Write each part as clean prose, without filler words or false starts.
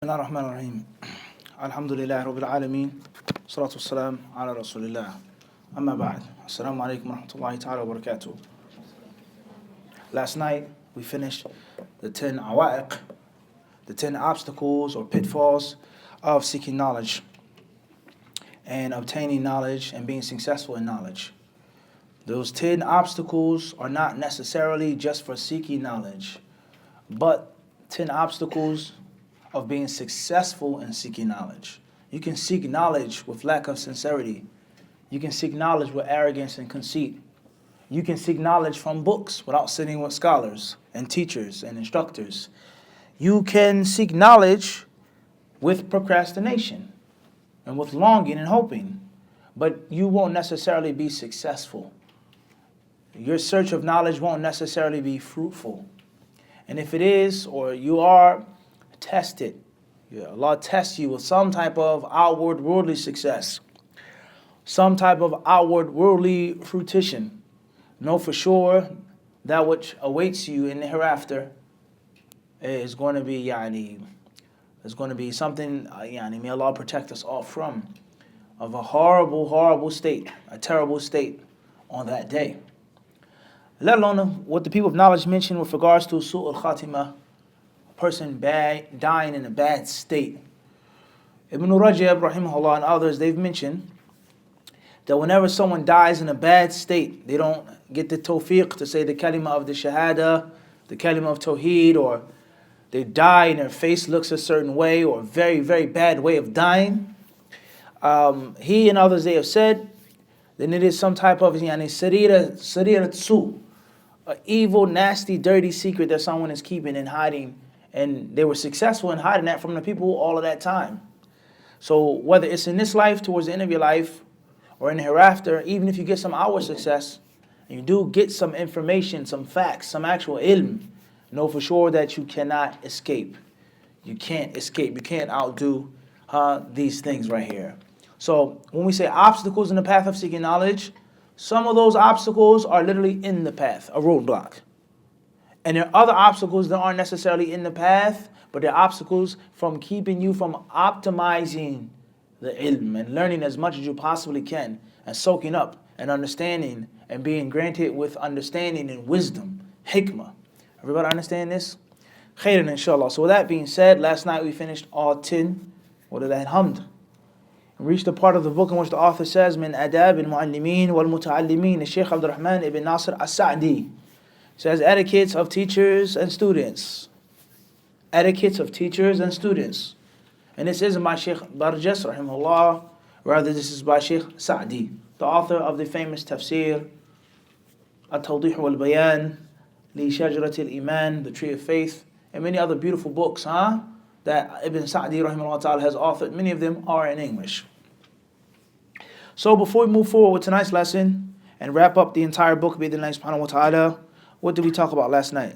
بسم الله الرحمن الرحيم الحمد لله رب العالمين والصلاة والسلام على رسول الله أما بعد السلام عليكم ورحمة الله تعالى وبركاته. Last night we finished the 10 awaiq, the 10 obstacles or pitfalls of seeking knowledge and obtaining knowledge and being successful in knowledge. Those 10 obstacles are not necessarily just for seeking knowledge, but 10 obstacles of being successful in seeking knowledge. You can seek knowledge with lack of sincerity. You can seek knowledge with arrogance and conceit. You can seek knowledge from books without sitting with scholars and teachers and instructors. You can seek knowledge with procrastination and with longing and hoping, but you won't necessarily be successful. Your search of knowledge won't necessarily be fruitful. And if it is, or you are, test it. Allah tests you with some type of outward worldly success, some type of outward worldly fruition. Know for sure that which awaits you in the hereafter is going to be something may Allah protect us all from, of a horrible state, a terrible state on that day. Let alone what the people of knowledge mention with regards to su'ul khatimah, person dying in a bad state. Ibn Rajab rahimahullah and others, they've mentioned that whenever someone dies in a bad state, they don't get the tawfiq to say the kalima of the shahada, the kalima of tawheed, or they die and their face looks a certain way, or a very, very bad way of dying. He and others, they have said, then it is some type of sarira tsu, an evil, nasty, dirty secret that someone is keeping and hiding. And they were successful in hiding that from the people all of that time. So whether it's in this life, towards the end of your life, or in the hereafter, even if you get some outward success, and you do get some information, some facts, some actual ilm, know for sure that you cannot escape. You can't escape. You can't outdo these things right here. So when we say obstacles in the path of seeking knowledge, some of those obstacles are literally in the path, a roadblock. And there are other obstacles that aren't necessarily in the path, but they're obstacles from keeping you from optimizing the ilm and learning as much as you possibly can and soaking up and understanding and being granted with understanding and wisdom, hikmah. Everybody understand this? Khairan inshallah. So with that being said, last night we finished all 10. What did that? Hamd. We reached the part of the book in which the author says, Min adab al-mu'allimin wal-muta'allimin, Shaykh Abdul Rahman ibn Nasir as-Sa'di. Says etiquettes of teachers and students. Etiquettes of teachers and students. And this isn't by Shaykh Barjas, rahimahullah. Rather, this is by Shaykh Sa'di, the author of the famous tafsir, At-Tawdih wal-Bayan, Li Shajarat al-Iman, The Tree of Faith, and many other beautiful books that Ibn Sa'di, rahimahullah ta'ala, has authored. Many of them are in English. So before we move forward with tonight's lesson and wrap up the entire book, bi-idhnillahi subhanahu wa ta'ala, what did we talk about last night?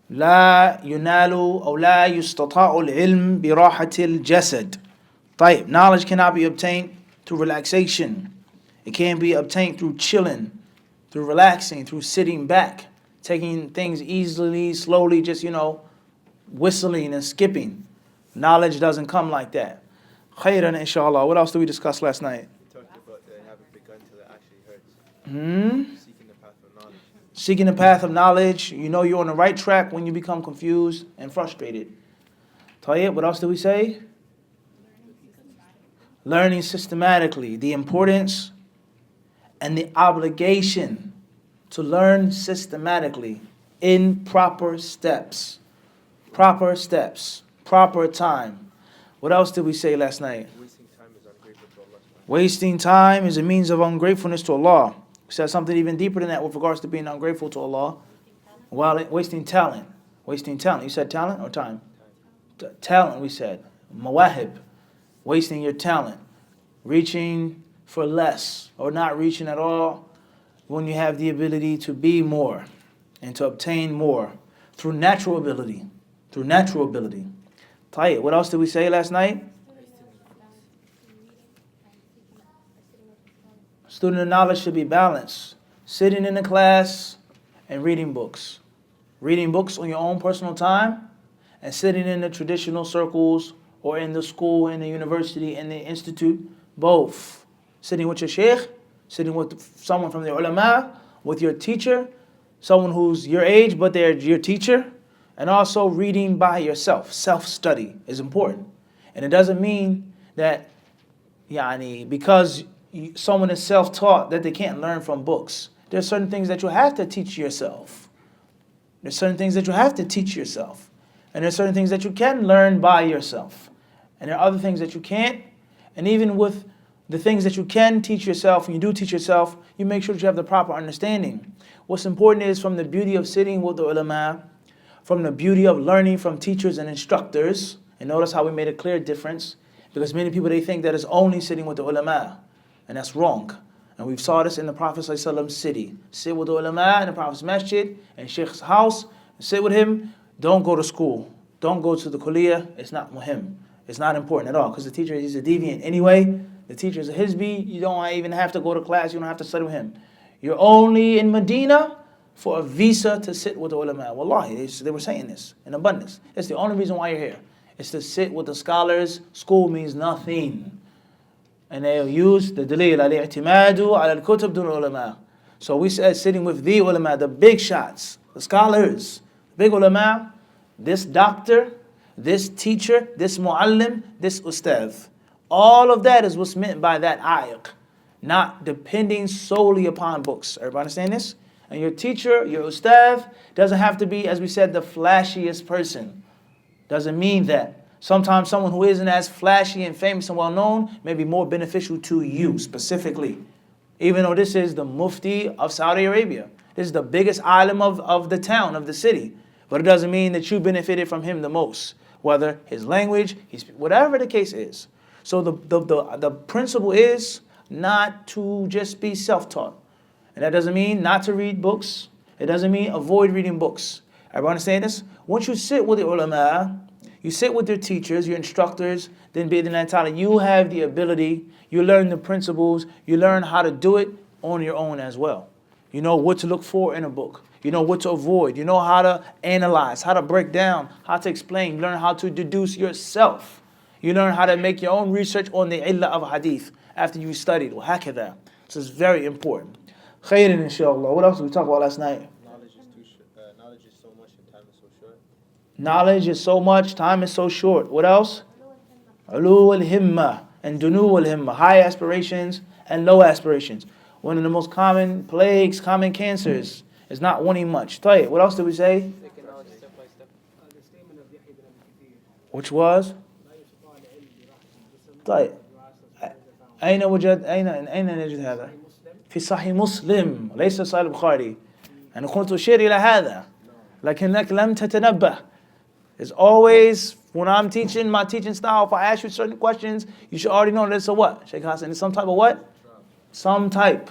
لا ينال أو لا يستطاع العلم براحة الجسد. طيب, knowledge cannot be obtained through relaxation. It can be obtained through chilling, through relaxing, through sitting back, taking things easily, slowly, just, whistling and skipping. Knowledge doesn't come like that. Khairan inshallah. What else did we discuss last night? Seeking the path of knowledge. Seeking the path of knowledge. You know you're on the right track when you become confused and frustrated. Tayyib, what else did we say? Learning systematically. The importance and the obligation to learn systematically in proper steps. Proper steps. Proper time. What else did we say last night? Wasting time is a means of ungratefulness to Allah. We said something even deeper than that with regards to being ungrateful to Allah. While wasting talent. Wasting talent. You said talent or time? Talent, we said. Mawahib. Wasting your talent. Reaching for less or not reaching at all when you have the ability to be more and to obtain more through natural ability. Through natural ability. Tayyip, what else did we say last night? Student of knowledge should be balanced. Sitting in a class and reading books. reading books on your own personal time, and sitting in the traditional circles or in the school, in the university, in the institute, both. Sitting with your sheikh, sitting with someone from the ulama, with your teacher, someone who's your age but they're your teacher, and also reading by yourself. Self-study is important. And it doesn't mean that because someone is self-taught that they can't learn from books. There's certain things that you have to teach yourself. There's certain things that you have to teach yourself. And there's certain things that you can learn by yourself. And there are other things that you can't. And even with the things that you can teach yourself, and you do teach yourself, you make sure that you have the proper understanding. What's important is from the beauty of sitting with the ulama, from the beauty of learning from teachers and instructors, and notice how we made a clear difference, because many people, they think that it's only sitting with the ulama, and that's wrong. And we saw this in the Prophet ﷺ city. Sit with the ulama in the Prophet's masjid, and Sheikh's house, sit with him. Don't go to school. Don't go to the kulliyah. It's not muhim. It's not important at all, because the teacher is a deviant anyway. The teacher is a hizbi. You don't even have to go to class. You don't have to study with him. You're only in Medina for a visa to sit with the ulama. Wallahi, they were saying this in abundance. It's the only reason why you're here. It's to sit with the scholars. School means nothing. And they'll use the dalil al-i'timadu al-kutub dun ulama. So we said sitting with the ulama, the big shots, the scholars, big ulama, this doctor, this teacher, this muallim, this ustadh. All of that is what's meant by that ayah, not depending solely upon books. Everybody understand this? And your teacher, your ustadh, doesn't have to be, as we said, the flashiest person. Doesn't mean that. Sometimes someone who isn't as flashy and famous and well-known may be more beneficial to you specifically. Even though this is the mufti of Saudi Arabia. This is the biggest alim of the town, of the city. But it doesn't mean that you benefited from him the most. Whether his language, whatever the case is. So the principle is not to just be self-taught. And that doesn't mean not to read books. It doesn't mean avoid reading books. Everyone understand this? Once you sit with the ulama, you sit with your teachers, your instructors, then bi'idhnillahi ta'ala, you have the ability, you learn the principles, you learn how to do it on your own as well. You know what to look for in a book. You know what to avoid. You know how to analyze, how to break down, how to explain. You learn how to deduce yourself. You learn how to make your own research on the illah of hadith after you studied. وهكذا. So it's very important. Khairan, inshallah. What else did we talk about last night? Knowledge is so much and time is so short. Knowledge is so much, time is so short. What else? Ulu al-himma and dunu al-himma. High aspirations and low aspirations. One of the most common plagues, common cancers is not wanting much. Tayyib, what else did we say? Which was? طيب أين نجد هذا؟ في صحيح مسلم ليس صحيح البخاري. أنا كنت أشير إلى هذا لكنك لم تتنبه. It's always, when I'm teaching, my teaching style, if I ask you certain questions, you should already know that it's a what? Sheikh Hassan, it's some type of what? Some type.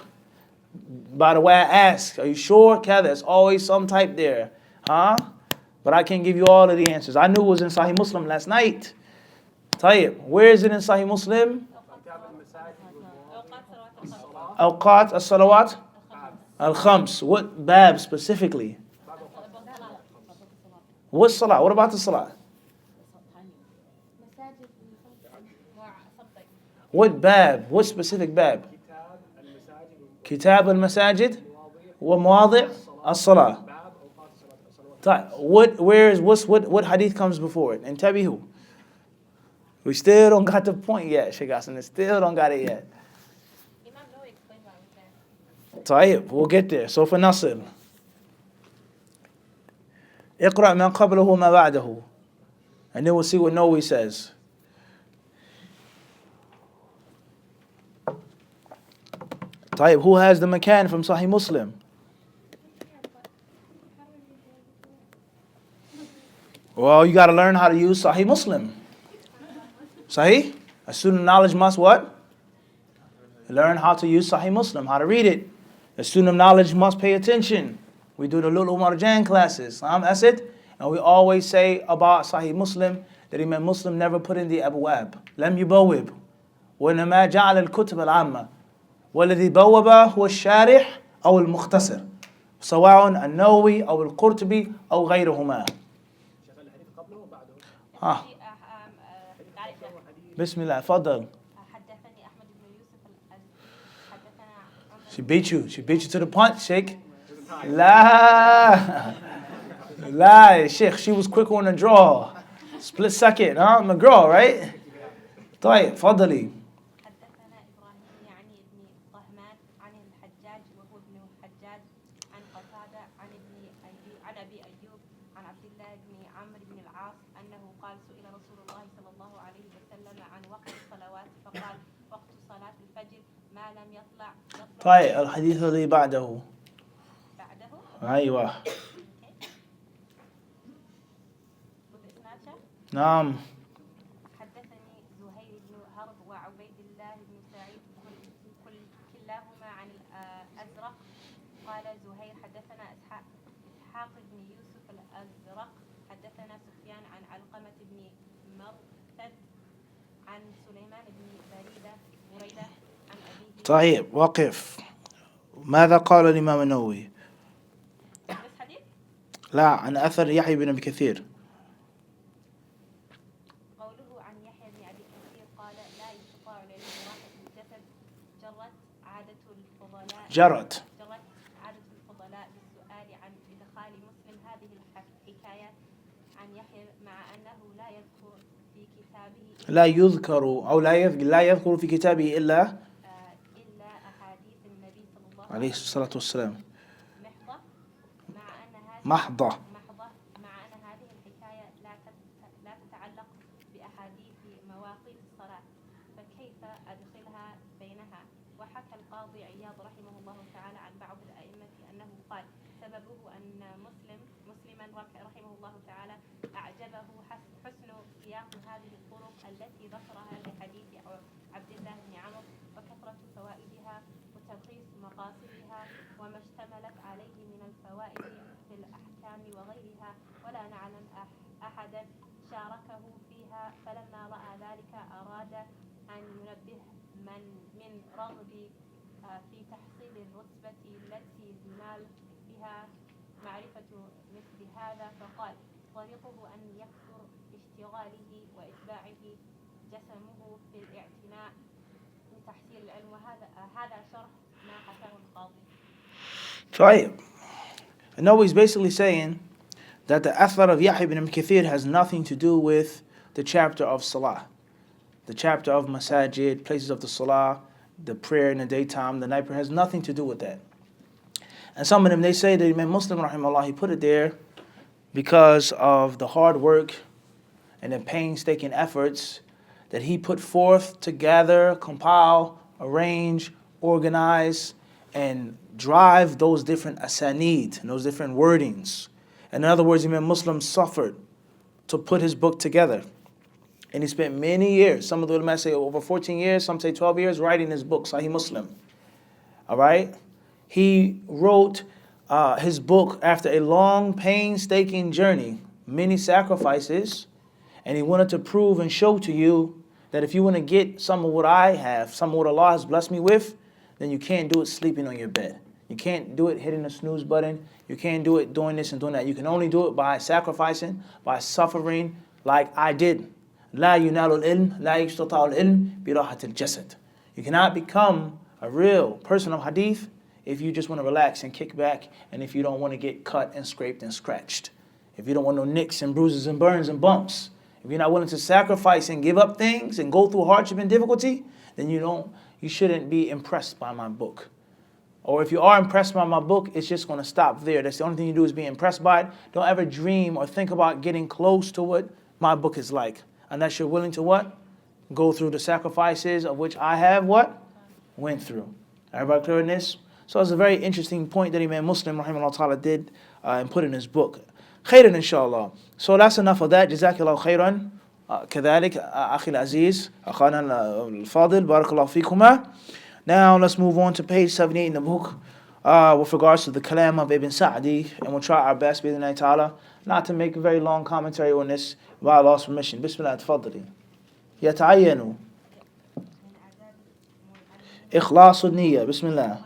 By the way I ask, are you sure? There's always some type there. Huh? But I can't give you all of the answers. I knew it was in Sahih Muslim last night. Tayyib, where is it in Sahih Muslim? Awqat as-salawat al-khams. What bab specifically? What salah? What about the salah? What bab? What specific bab? Kitab al-masajid wa mawadi' as-salah. What hadith comes before it? And tabihu. We still don't got the point yet, Sheikh Hassan. Still don't got it yet. طيب, we'll get there. So for Nasr. اقرأ ما قبله وما بعده. And then we'll see what Nawawi says. طيب, who has the makan from Sahih Muslim? Well, you got to learn how to use Sahih Muslim. Sahih? A student of knowledge must what? Learn how to use Sahih Muslim, how to read it. A student of knowledge must pay attention. We do the Lulu Marjan classes. That's it. And we always say about Sahih Muslim that Imam Muslim never put in the abwab. Lam yubawib. وإنما جعل الكتب العامة. والذي بوب هو الشارح أو المختصر. سواء النووي أو القرطبي أو غيرهما. ها بسم الله تفضل. حدثني أحمد بن يوسف حدثنا She beat you to the punch, Sheikh. لا لا Sheikh, she was quick on the draw. Split second, huh? McGraw, right? طيب تفضلي. حدثنا إبراهيم يعني ابن طهمان عن الحجاج وهو ابن الحجاج عن قتادة عن أبي أيوب عن عبد الله بن عمرو بن العاص أنه قال سئل رسول الله صلى الله عليه وسلم عن وقت الصلوات فقال وقت صلاة الفجر ما لم يطلع طيب الحديث الذي بعده. أيوة. نعم. حدثني زهير بن حرب وعبيد الله بن سعيد كلاهما عن الأزرق قال زهير حدثنا إسحاق بن يوسف الأزرق حدثنا سفيان عن علقمة بن مرثد عن سليمان بن بريدة عن أبيه. طيب وقف. ماذا قال الإمام النووي؟ بس حديث؟ لا، عن أثر يحيى بن أبي كثير. قوله عن يحيى بن أبي كثير قال لا يستطاع العلم براحة الجسد جرت عادة الفضلاء بالسؤال عن إدخال مسلم هذه الحكاية عن يحيى مع أنه لا يذكر في كتابه لا يذكر في كتابه إلا أحاديث النبي صلى الله عليه الصلاة والسلام محضة مع أن هذه الحكاية لا تتعلق بأحاديث مواقيت الصلاة فكيف أدخلها بينها. وحكى القاضي عياض رحمه الله تعالى عن بعض الأئمة أنه قال سببه أن مسلما رحمه الله تعالى أعجبه حسن سياق هذه الطرق التي ذكرها لحديث عبد الله بن عمرو وكثرة فوائدها وتلخيص مقاصدها وما اشتملت عليه من الفوائد في الأحكام وغيرها ولا نعلم أحدا شاركه فيها فلما رأى ذلك أراد أن ينبه من رغب في تحصيل الرتبة التي ينال بها معرفة مثل هذا فقال طريقه أن يكثر اشتغاله وإتباعه جسمه في الاعتناء بتحصيل العلم وهذا شرح ما حكاه القاضي. طيب. No, he's basically saying that the athar of Yahya ibn Kathir has nothing to do with the chapter of Salah. The chapter of Masajid, places of the Salah, the prayer in the daytime, the night prayer, has nothing to do with that. And some of them, they say that Imam Muslim, rahimahullah, he put it there because of the hard work and the painstaking efforts that he put forth to gather, compile, arrange, organize, and drive those different asanid, and those different wordings. And in other words, Imam Muslim suffered to put his book together. And he spent many years, some of the ulama say over 14 years, some say 12 years, writing his book, Sahih Muslim. All right? He wrote his book after a long, painstaking journey, many sacrifices, and he wanted to prove and show to you that if you want to get some of what I have, some of what Allah has blessed me with, then you can't do it sleeping on your bed. You can't do it hitting the snooze button. You can't do it doing this and doing that. You can only do it by sacrificing, by suffering like I did. لا ينال العلم لا يستطاع العلم براحة الجسد. You cannot become a real person of hadith if you just want to relax and kick back, and if you don't want to get cut and scraped and scratched. If you don't want no nicks and bruises and burns and bumps. If you're not willing to sacrifice and give up things and go through hardship and difficulty, then you shouldn't be impressed by my book. Or if you are impressed by my book, it's just going to stop there. That's the only thing you do is be impressed by it. Don't ever dream or think about getting close to what my book is like. Unless you're willing to what? Go through the sacrifices of which I have what? Went through. Everybody clear on this? So it's a very interesting point that Imam Muslim rahimahullah ta'ala did and put in his book. Khairan inshallah. So that's enough of that. Jazakallahu khairan. كذلك أخي العزيز أخانا الفاضل بارك الله فيكما. Now let's move on to page 78 in the book with regards to the kalam of Ibn Sa'di, and we'll try our best بإذن الله تعالى not to make a very long commentary on this by Allah's permission. Bismillah تفضلي. يتعين إخلاص النية. بسم الله.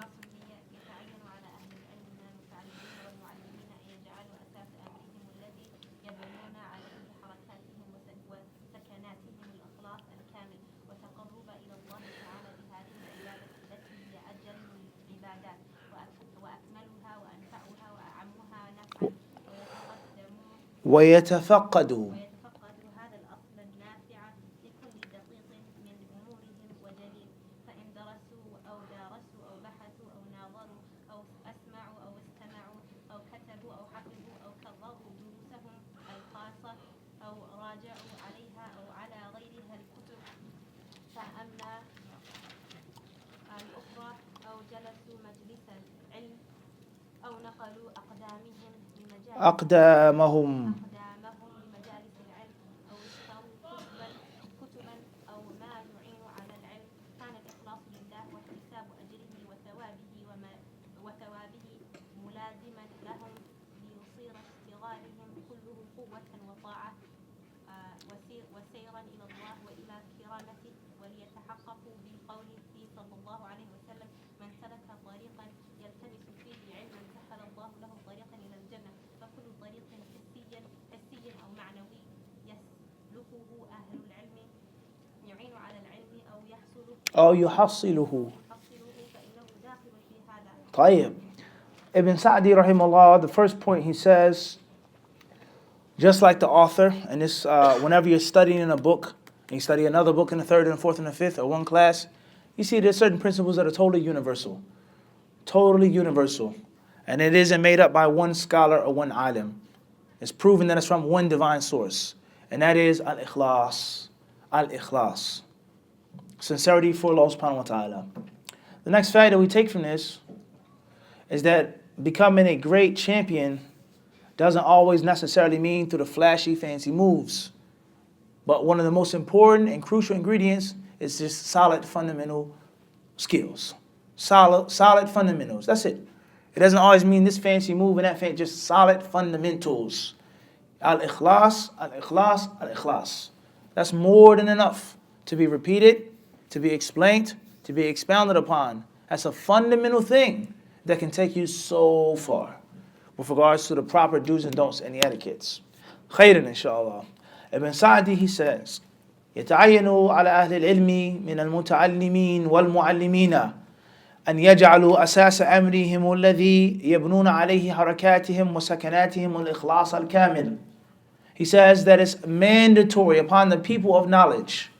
ويتفقدوا. ويتفقد هذا الأصل النافع لكل دقيق من أمورهم وجليل، فإن درسوا أو دارسوا أو بحثوا أو ناظروا أو أسمعوا أو استمعوا أو كتبوا أو حفظوا أو كرروا دروسهم الخاصة أو راجعوا عليها أو على غيرها الكتب فأما الأخرى أو جلسوا مجلس العلم أو نقلوا أقدامهم لمجالس العلم أو اشتروا كتبا أو ما يعين على العلم، كان الإخلاص لله واحتساب أجره وثوابه ملازما لهم ليصير اشتغالهم كله قوة وطاعة وسيرا إلى الله وإلى كرامته، وليتحققوا بقوله صلى الله عليه وسلم: من سلك طريقا يلتمس فيه علما سهل الله له طريقا إلى الجنة، فكل طريق حسي أو معنوي يسلكه أهل العلم يعين على العلم أو يحصله فإنه داخل في هذا. طيب. Ibn Sa'di rahimahullah, the first point he says, just like the author, and this whenever you're studying in a book, and you study another book in the third and the fourth and the fifth, or one class, you see there's certain principles that are totally universal. Totally universal. And it isn't made up by one scholar or one alim. It's proven that it's from one divine source. And that is al-ikhlas. Al-ikhlas. Sincerity for Allah subhanahu wa ta'ala. The next fact that we take from this is that becoming a great champion doesn't always necessarily mean through the flashy, fancy moves. But one of the most important and crucial ingredients is just solid fundamental skills. Solid fundamentals. That's it. It doesn't always mean this fancy move and that fancy, just solid fundamentals. Al-ikhlas, al-ikhlas, al-ikhlas. That's more than enough to be repeated, to be explained, to be expounded upon. That's a fundamental thing that can take you so far with regards to the proper do's and don'ts and the etiquettes. Khairan, inshallah. Ibn Sa'di, he says, يتعين على أهل العلم من المتعلمين والمعلمين أن يجعلوا أساس أمرهم الذي يبنون عليه حركاتهم وسكناتهم الإخلاص الكامل. He says that it's mandatory upon the people of knowledge,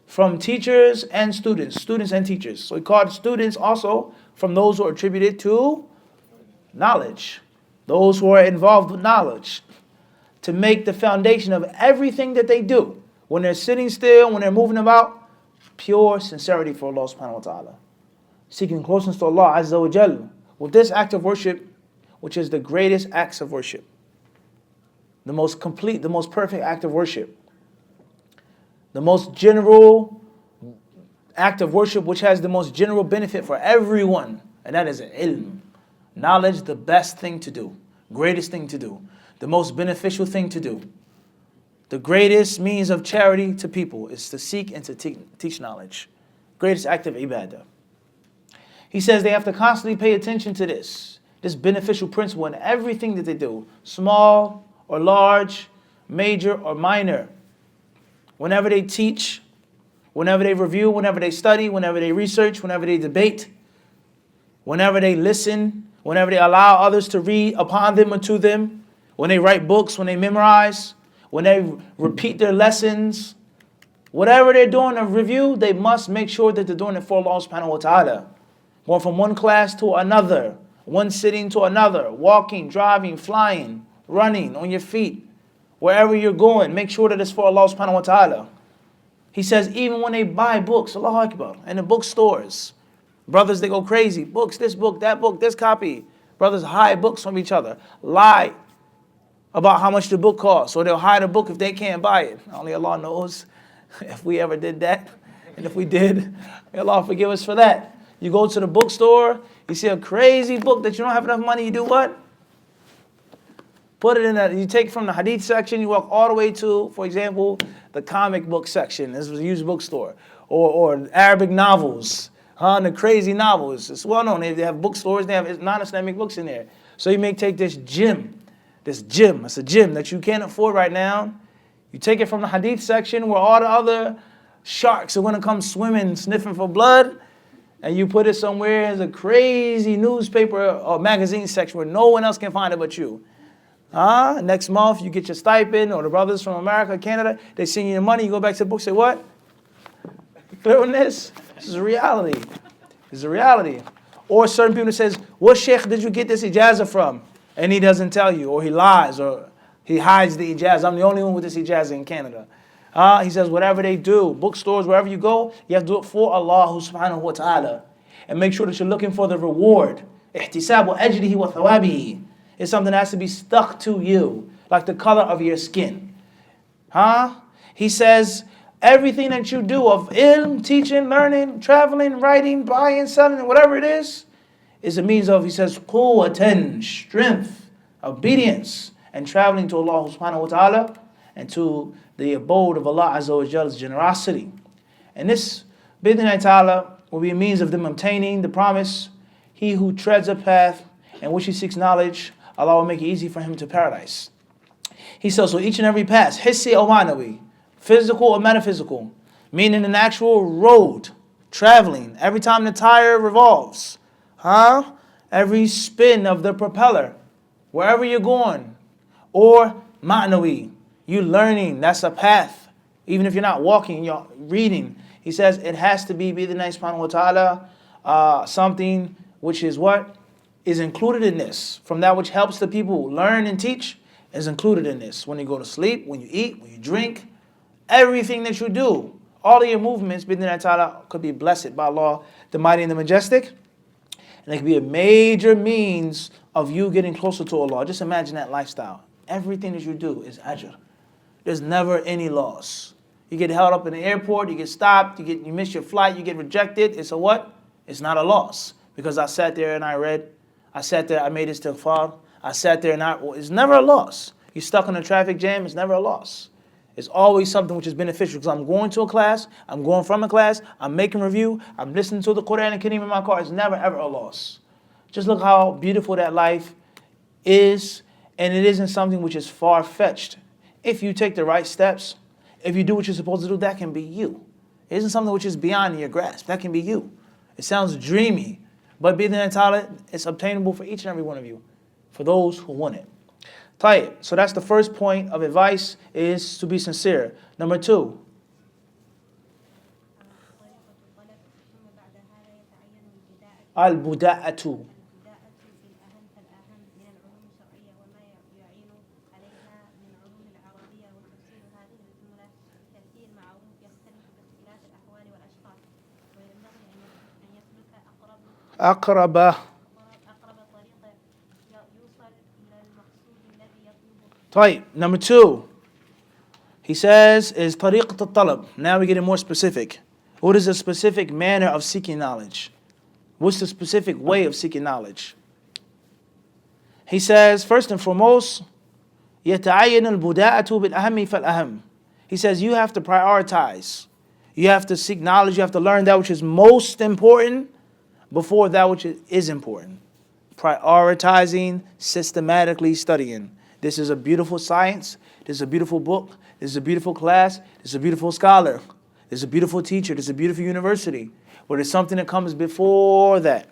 from teachers and students and teachers. So he called students also from those who are attributed to knowledge, those who are involved with knowledge, to make the foundation of everything that they do, when they're sitting still, when they're moving about, pure sincerity for Allah subhanahu wa ta'ala. Seeking closeness to Allah azza wa jal with this act of worship, which is the greatest acts of worship. The most complete, the most perfect act of worship. The most general act of worship which has the most general benefit for everyone. And that is ilm. Knowledge, the best thing to do. Greatest thing to do. The most beneficial thing to do. The greatest means of charity to people is to seek and to teach knowledge. Greatest act of ibadah. He says they have to constantly pay attention to this beneficial principle in everything that they do. Small or large, major or minor. Whenever they teach, whenever they review, whenever they study, whenever they research, whenever they debate, whenever they listen, whenever they allow others to read upon them or to them, when they write books, when they memorize, when they repeat their lessons, whatever they're doing a review, they must make sure that they're doing it for Allah subhanahu wa ta'ala. Going from one class to another, one sitting to another, walking, driving, flying, running, on your feet, wherever you're going, make sure that it's for Allah subhanahu wa ta'ala. He says even when they buy books, Allahu Akbar, in the bookstores, brothers, they go crazy. Books, this book, that book, this copy. Brothers hide books from each other. Lie about how much the book costs, or they'll hide a book if they can't buy it. Only Allah knows if we ever did that. And if we did, may Allah forgive us for that. You go to the bookstore, you see a crazy book that you don't have enough money, you do what? Put it in that. You take from the hadith section, you walk all the way to, for example, the comic book section. This was a used bookstore. Or Arabic novels. The crazy novels. It's well known. They have bookstores, they have non-Islamic books in there. So you may take this gym. It's a gym that you can't afford right now. You take it from the hadith section where all the other sharks are going to come swimming, sniffing for blood, and you put it somewhere as a crazy newspaper or magazine section where no one else can find it but you. Next month you get your stipend, or the brothers from America, Canada, they send you your money, you go back to the book, say what? Clear on this? This is a reality. This is a reality. Or certain people says, what sheikh did you get this ijazah from? And he doesn't tell you, or he lies, or he hides the ijazah. I'm the only one with this ijazah in Canada. He says, whatever they do, bookstores, wherever you go, you have to do it for Allah subhanahu wa ta'ala. And make sure that you're looking for the reward. Ihtisabu ajrihi wa thawabihi. It's something that has to be stuck to you, like the color of your skin. He says, everything that you do of ilm, teaching, learning, traveling, writing, buying, selling, whatever it is a means of, he says, quwwatan, strength, obedience, and traveling to Allah subhanahu wa ta'ala, and to the abode of Allah Azza wa Jalla's generosity. And this, bid'nillahi ta'ala, will be a means of them obtaining the promise. He who treads a path in which he seeks knowledge, Allah will make it easy for him to paradise. He says, so each and every path, hissi or manawi, physical or metaphysical, meaning an actual road, traveling, every time the tire revolves, every spin of the propeller, wherever you're going, or ma'nawi, you learning, that's a path. Even if you're not walking, you're reading. He says it has to be bi'idhnillahi subhanahu wa ta'ala, something which is what? Is included in this. From that which helps the people learn and teach is included in this. When you go to sleep, when you eat, when you drink, everything that you do, all of your movements, bi'idhnillahi ta'ala, could be blessed by Allah, the Mighty and the Majestic. And it could be a major means of you getting closer to Allah. Just imagine that lifestyle. Everything that you do is ajr. There's never any loss. You get held up in the airport, you get stopped, you miss your flight, you get rejected. It's a what? It's not a loss. Because I sat there and I read, I sat there, I made istighfar, I sat there and it's never a loss. You're stuck in a traffic jam, it's never a loss. It's always something which is beneficial, because I'm going to a class, I'm going from a class, I'm making review, I'm listening to the Quran and Kareem in my car. It's never ever a loss. Just look how beautiful that life is, and it isn't something which is far-fetched. If you take the right steps, if you do what you're supposed to do, that can be you. It isn't something which is beyond your grasp. That can be you. It sounds dreamy, but bi'idhnillahi ta'ala, it's obtainable for each and every one of you, for those who want it. Tayyib. So that's the first point of advice, is to be sincere. Number 2. Al-buda'atu. أقرب. طيب. Number 2, he says, is طريقة الطلب. Now we're getting more specific. What is a specific manner of seeking knowledge? What's the specific way of seeking knowledge? He says, first and foremost, يتعين البداءة بالأهم فالأهم. He says you have to prioritize. You have to seek knowledge. You have to learn that which is most important before that which is important. Prioritizing, systematically studying. This is a beautiful science. This is a beautiful book. This is a beautiful class. This is a beautiful scholar. This is a beautiful teacher. This is a beautiful university. But there's something that comes before that.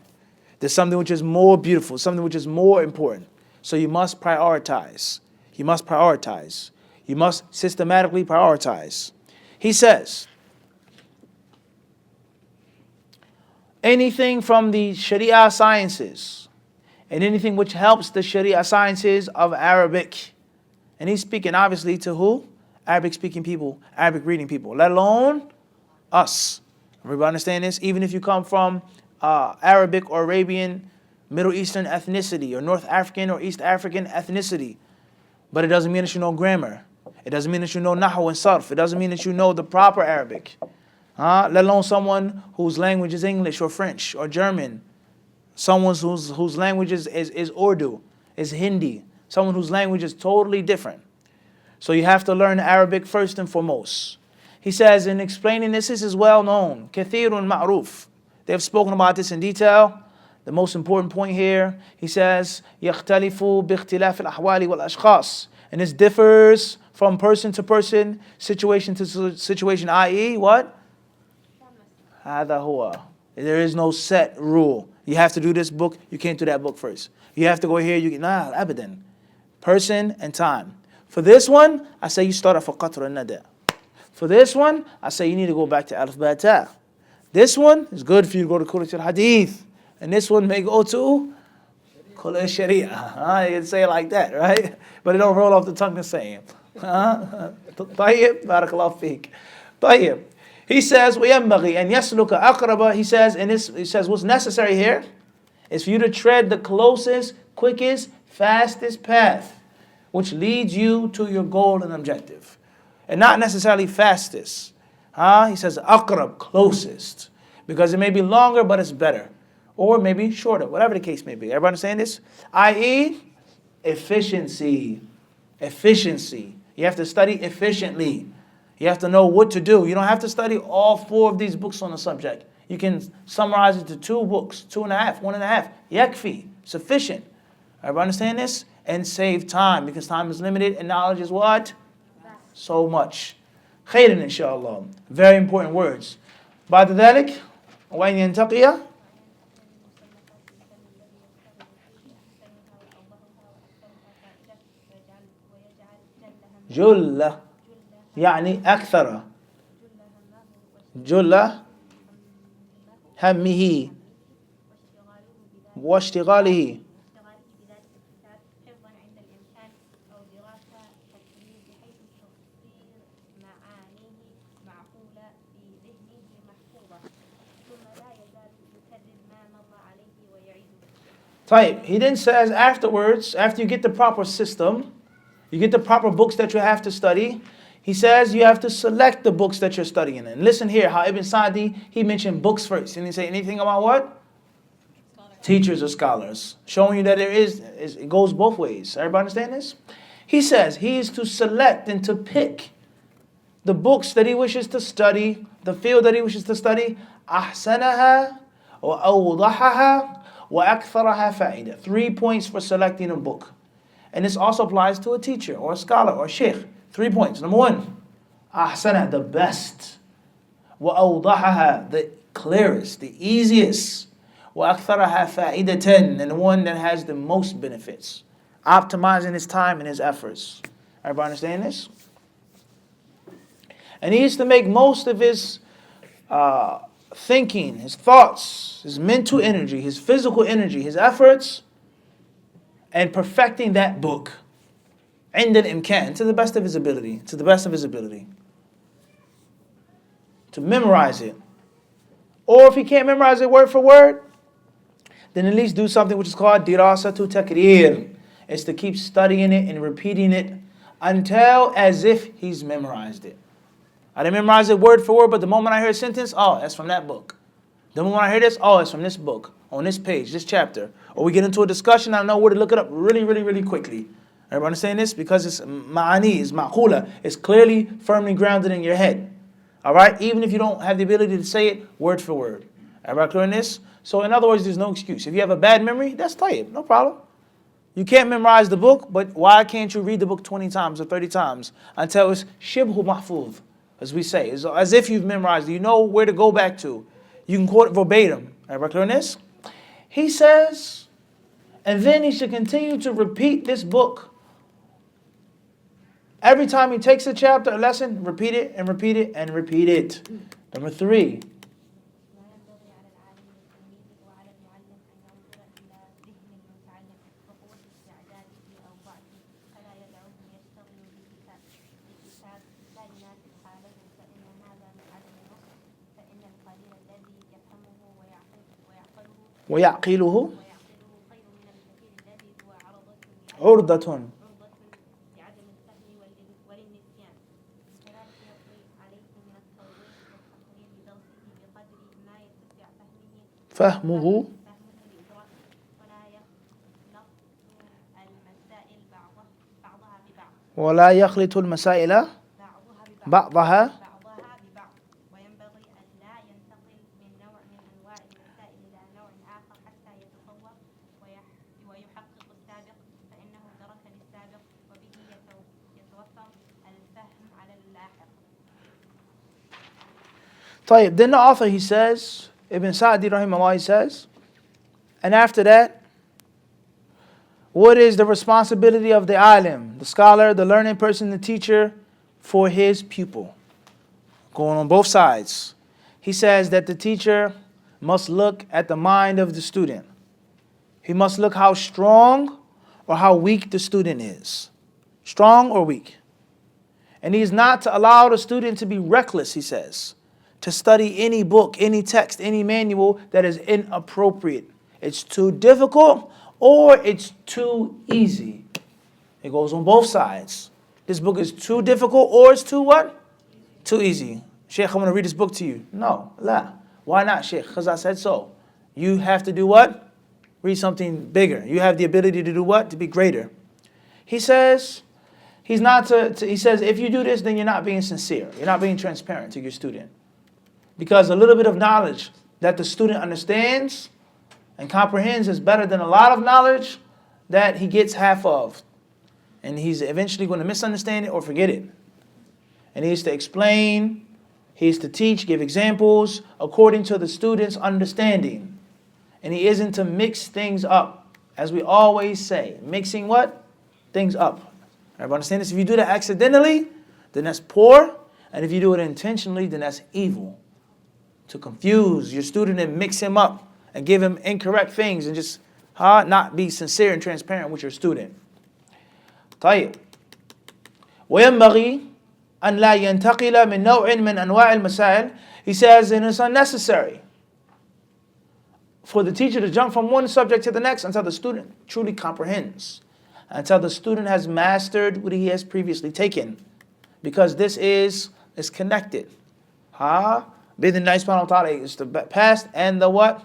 There's something which is more beautiful, something which is more important. So you must prioritize. You must prioritize. You must systematically prioritize. He says, anything from the Sharia sciences and anything which helps the Sharia sciences of Arabic. And he's speaking obviously to who? Arabic speaking people, Arabic reading people, let alone us. Everybody understand this? Even if you come from Arabic or Arabian, Middle Eastern ethnicity, or North African or East African ethnicity. But it doesn't mean that you know grammar. It doesn't mean that you know Nahu and Sarf. It doesn't mean that you know the proper Arabic. Let alone someone whose language is English or French or German. Someone whose language is Urdu, is Hindi. Someone whose language is totally different. So you have to learn Arabic first and foremost. He says, in explaining this is well known. Kathirun ma'ruf. They have spoken about this in detail. The most important point here, he says, يختلف باختلاف الأحوال والأشخاص. And this differs from person to person, situation to situation, i.e. what? هذا هو. There is no set rule. You have to do this book, you can't do that book first. You have to go here, abadan. person, and time. For this one, I say you start off a qatr and nada. For this one, I say you need to go back to alif ba ta. This one is good for you to go to Qur'an hadith. And this one may go to Qur'an sharia. You can say it like that, right? But it don't roll off the tongue the same. طيب, barakallahu feek. طيب. He says, وَيَنْبَغِي أَنْ يَسْلُكَ أَقْرَبَ. He says what's necessary here is for you to tread the closest, quickest, fastest path, which leads you to your goal and objective. And not necessarily fastest. He says aqrab, closest. Because it may be longer, but it's better. Or maybe shorter, whatever the case may be. Everybody understand this? I.e., efficiency. Efficiency. You have to study efficiently. You have to know what to do. You don't have to study all 4 of these books on the subject. You can summarize it to 2 books, 2.5, 1.5. Yakfi, sufficient. Everybody understand this? And save time, because time is limited and knowledge is what? So much. Khairan inshallah. Very important words. بعد ذلك وأن ينتقي جلة يعني أكثر جلة همه واشتغاله طيب. He then says afterwards, after you get the proper system, you get the proper books that you have to study, he says you have to select the books that you're studying. And listen here, how Ibn Sa'di, he mentioned books first. And he say anything about what? Teachers or scholars. Showing you that it goes both ways. Everybody understand this? He says he is to select and to pick the books that he wishes to study, the field that he wishes to study, أحسنها وأوضحها وأكثرها فائدة. 3 points for selecting a book. And this also applies to a teacher or a scholar or a sheikh. 3 points. Number 1, أحسنها, the best. وأوضحها, the clearest, the easiest. وأكثرها فائدة, and the one that has the most benefits. Optimizing his time and his efforts. Everybody understand this? And he needs to make most of his thinking, his thoughts, his mental energy, his physical energy, his efforts, and perfecting that book. عند الإمكان, to the best of his ability. To the best of his ability. To memorize it. Or if he can't memorize it word for word, then at least do something which is called dirasatu takrir. It's to keep studying it and repeating it until as if he's memorized it. I didn't memorize it word for word, but the moment I hear a sentence, oh, that's from that book. The moment I hear this, oh, it's from this book, on this page, this chapter. Or we get into a discussion, I know where to look it up really, really, really quickly. Everybody understand this? Because it's ma'ani, it's ma'khula. It's clearly, firmly grounded in your head. All right? Even if you don't have the ability to say it word for word. Everybody clear on this? So in other words, there's no excuse. If you have a bad memory, that's tayyib, no problem. You can't memorize the book, but why can't you read the book 20 times or 30 times until it's shibhu mahfuz, as we say. It's as if you've memorized it. You know where to go back to. You can quote it verbatim. Everybody clear on this? He says, and then he should continue to repeat this book. Every time he takes a chapter, a lesson, repeat it and repeat it and repeat it. Number 3. ويعقله عرضة. فهمه ولا يخلط المسائل بعضها. وينبغي أن لا ينتقل من نوع من أنواع المسائل إلى نوع آخر حتى يتصور ويحقق السابق فإنه ترك للسابق وبه يتوفر الفهم على اللاحق. طيب, then the author, he says, Ibn Sa'di rahimahullah, he says, and after that, What is the responsibility of the alim, the scholar, the learning person, the teacher, for his pupil? Going on both sides. He says that the teacher must look at the mind of the student. He must look how strong or how weak the student is. Strong or weak. And he's not to allow the student to be reckless, he says, to study any book, any text, any manual that is inappropriate. It's too difficult or it's too easy. It goes on both sides. This book is too difficult or it's too what? Too easy. Sheikh, I'm going to read this book to you. No, la. Why not, Sheikh? Because I said so. You have to do what? Read something bigger. You have the ability to do what? To be greater. He says, he says, if you do this, then you're not being sincere. You're not being transparent to your student. Because a little bit of knowledge that the student understands and comprehends is better than a lot of knowledge that he gets half of. And he's eventually going to misunderstand it or forget it. And he needs to explain, he needs to teach, give examples according to the student's understanding. And he isn't to mix things up. As we always say, mixing what? Things up. Everybody understand this? If you do that accidentally, then that's poor. And if you do it intentionally, then that's evil. To confuse your student and mix him up and give him incorrect things and just not be sincere and transparent with your student. طيب. وينبغي أن لا ينتقل من نوع من أنواع المسائل. He says, and it's unnecessary for the teacher to jump from one subject to the next until the student truly comprehends, until the student has mastered what he has previously taken, because this is connected. Bidnillah subhanahu wa ta'ala, it's the past and the what?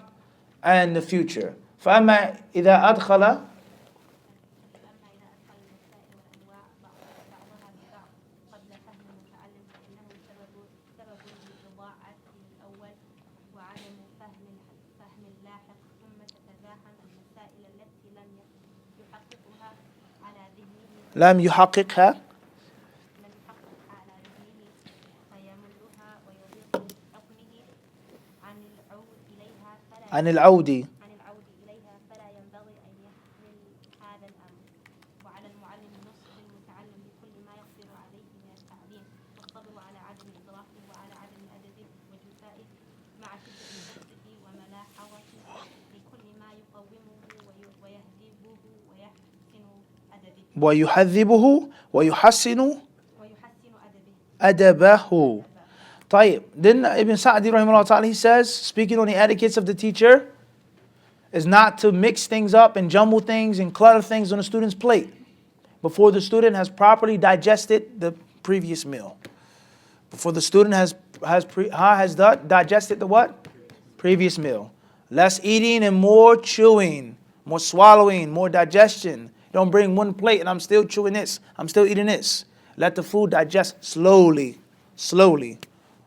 And the future. فأما إذا أدخل لم يحققها عن العود إليها فلا ينبغي أن يحمل هذا الأمر وعلى المعلم النصح للمتعلم بكل ما يقدر عليه من التعليم والصبر على عدم إدراكه وعلى عدم أدبه وجفائه مع شدة بحثه وملاحظته لكل ما يقومه ويهذبه ويحسن أدبه ويحسن أدبه. طيب. Then Ibn Sa'di rahimahullah ta'ala, he says, speaking on the etiquettes of the teacher, is not to mix things up and jumble things and clutter things on a student's plate before the student has properly digested the previous meal. Before the student has digested the what? Previous meal. Less eating and more chewing, more swallowing, more digestion. Don't bring one plate and I'm still chewing this, I'm still eating this. Let the food digest slowly.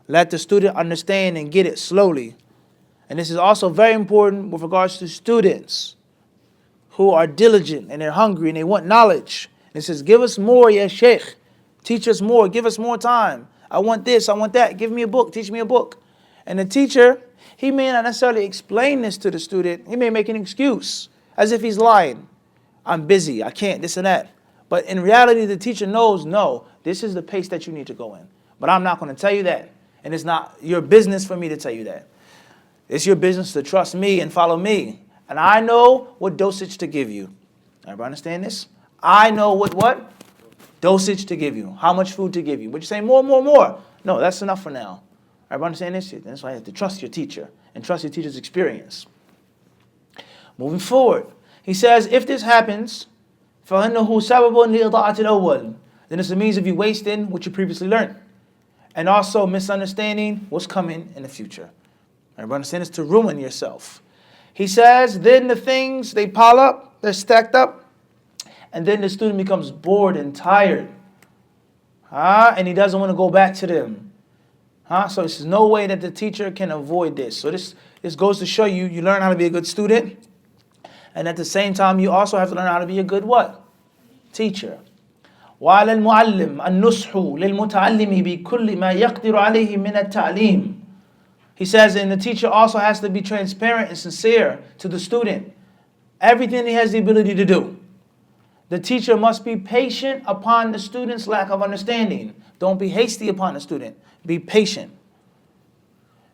Let the student understand and get it slowly. And this is also very important with regards to students who are diligent and they're hungry and they want knowledge. And it says, give us more, ya Sheikh. Teach us more, give us more time. I want this, I want that. Give me a book, teach me a book. And the teacher, he may not necessarily explain this to the student. He may make an excuse as if he's lying. I'm busy, I can't, this and that. But in reality, the teacher knows, no, this is the pace that you need to go in. But I'm not going to tell you that. And it's not your business for me to tell you that. It's your business to trust me and follow me. And I know what dosage to give you. Everybody understand this? I know what dosage to give you. How much food to give you. But you say more. No, that's enough for now. Everybody understand this? That's why you have to trust your teacher and trust your teacher's experience. Moving forward. He says, if this happens, فَإِنَّهُ سَبَبٌ لِإِضَاعَةِ الْأَوَّلِ, then it's a means of you wasting what you previously learned. And also misunderstanding what's coming in the future. Everybody understand this? To ruin yourself. He says, then the things, they pile up, they're stacked up, and then the student becomes bored and tired. And he doesn't want to go back to them. So there's no way that the teacher can avoid this. So this goes to show you learn how to be a good student. And at the same time, you also have to learn how to be a good what? Teacher. وعلى المعلم النصح للمتعلم بكل ما يقدر عليه من التعليم. He says, and the teacher also has to be transparent and sincere to the student. Everything he has the ability to do. The teacher must be patient upon the student's lack of understanding. Don't be hasty upon the student. Be patient.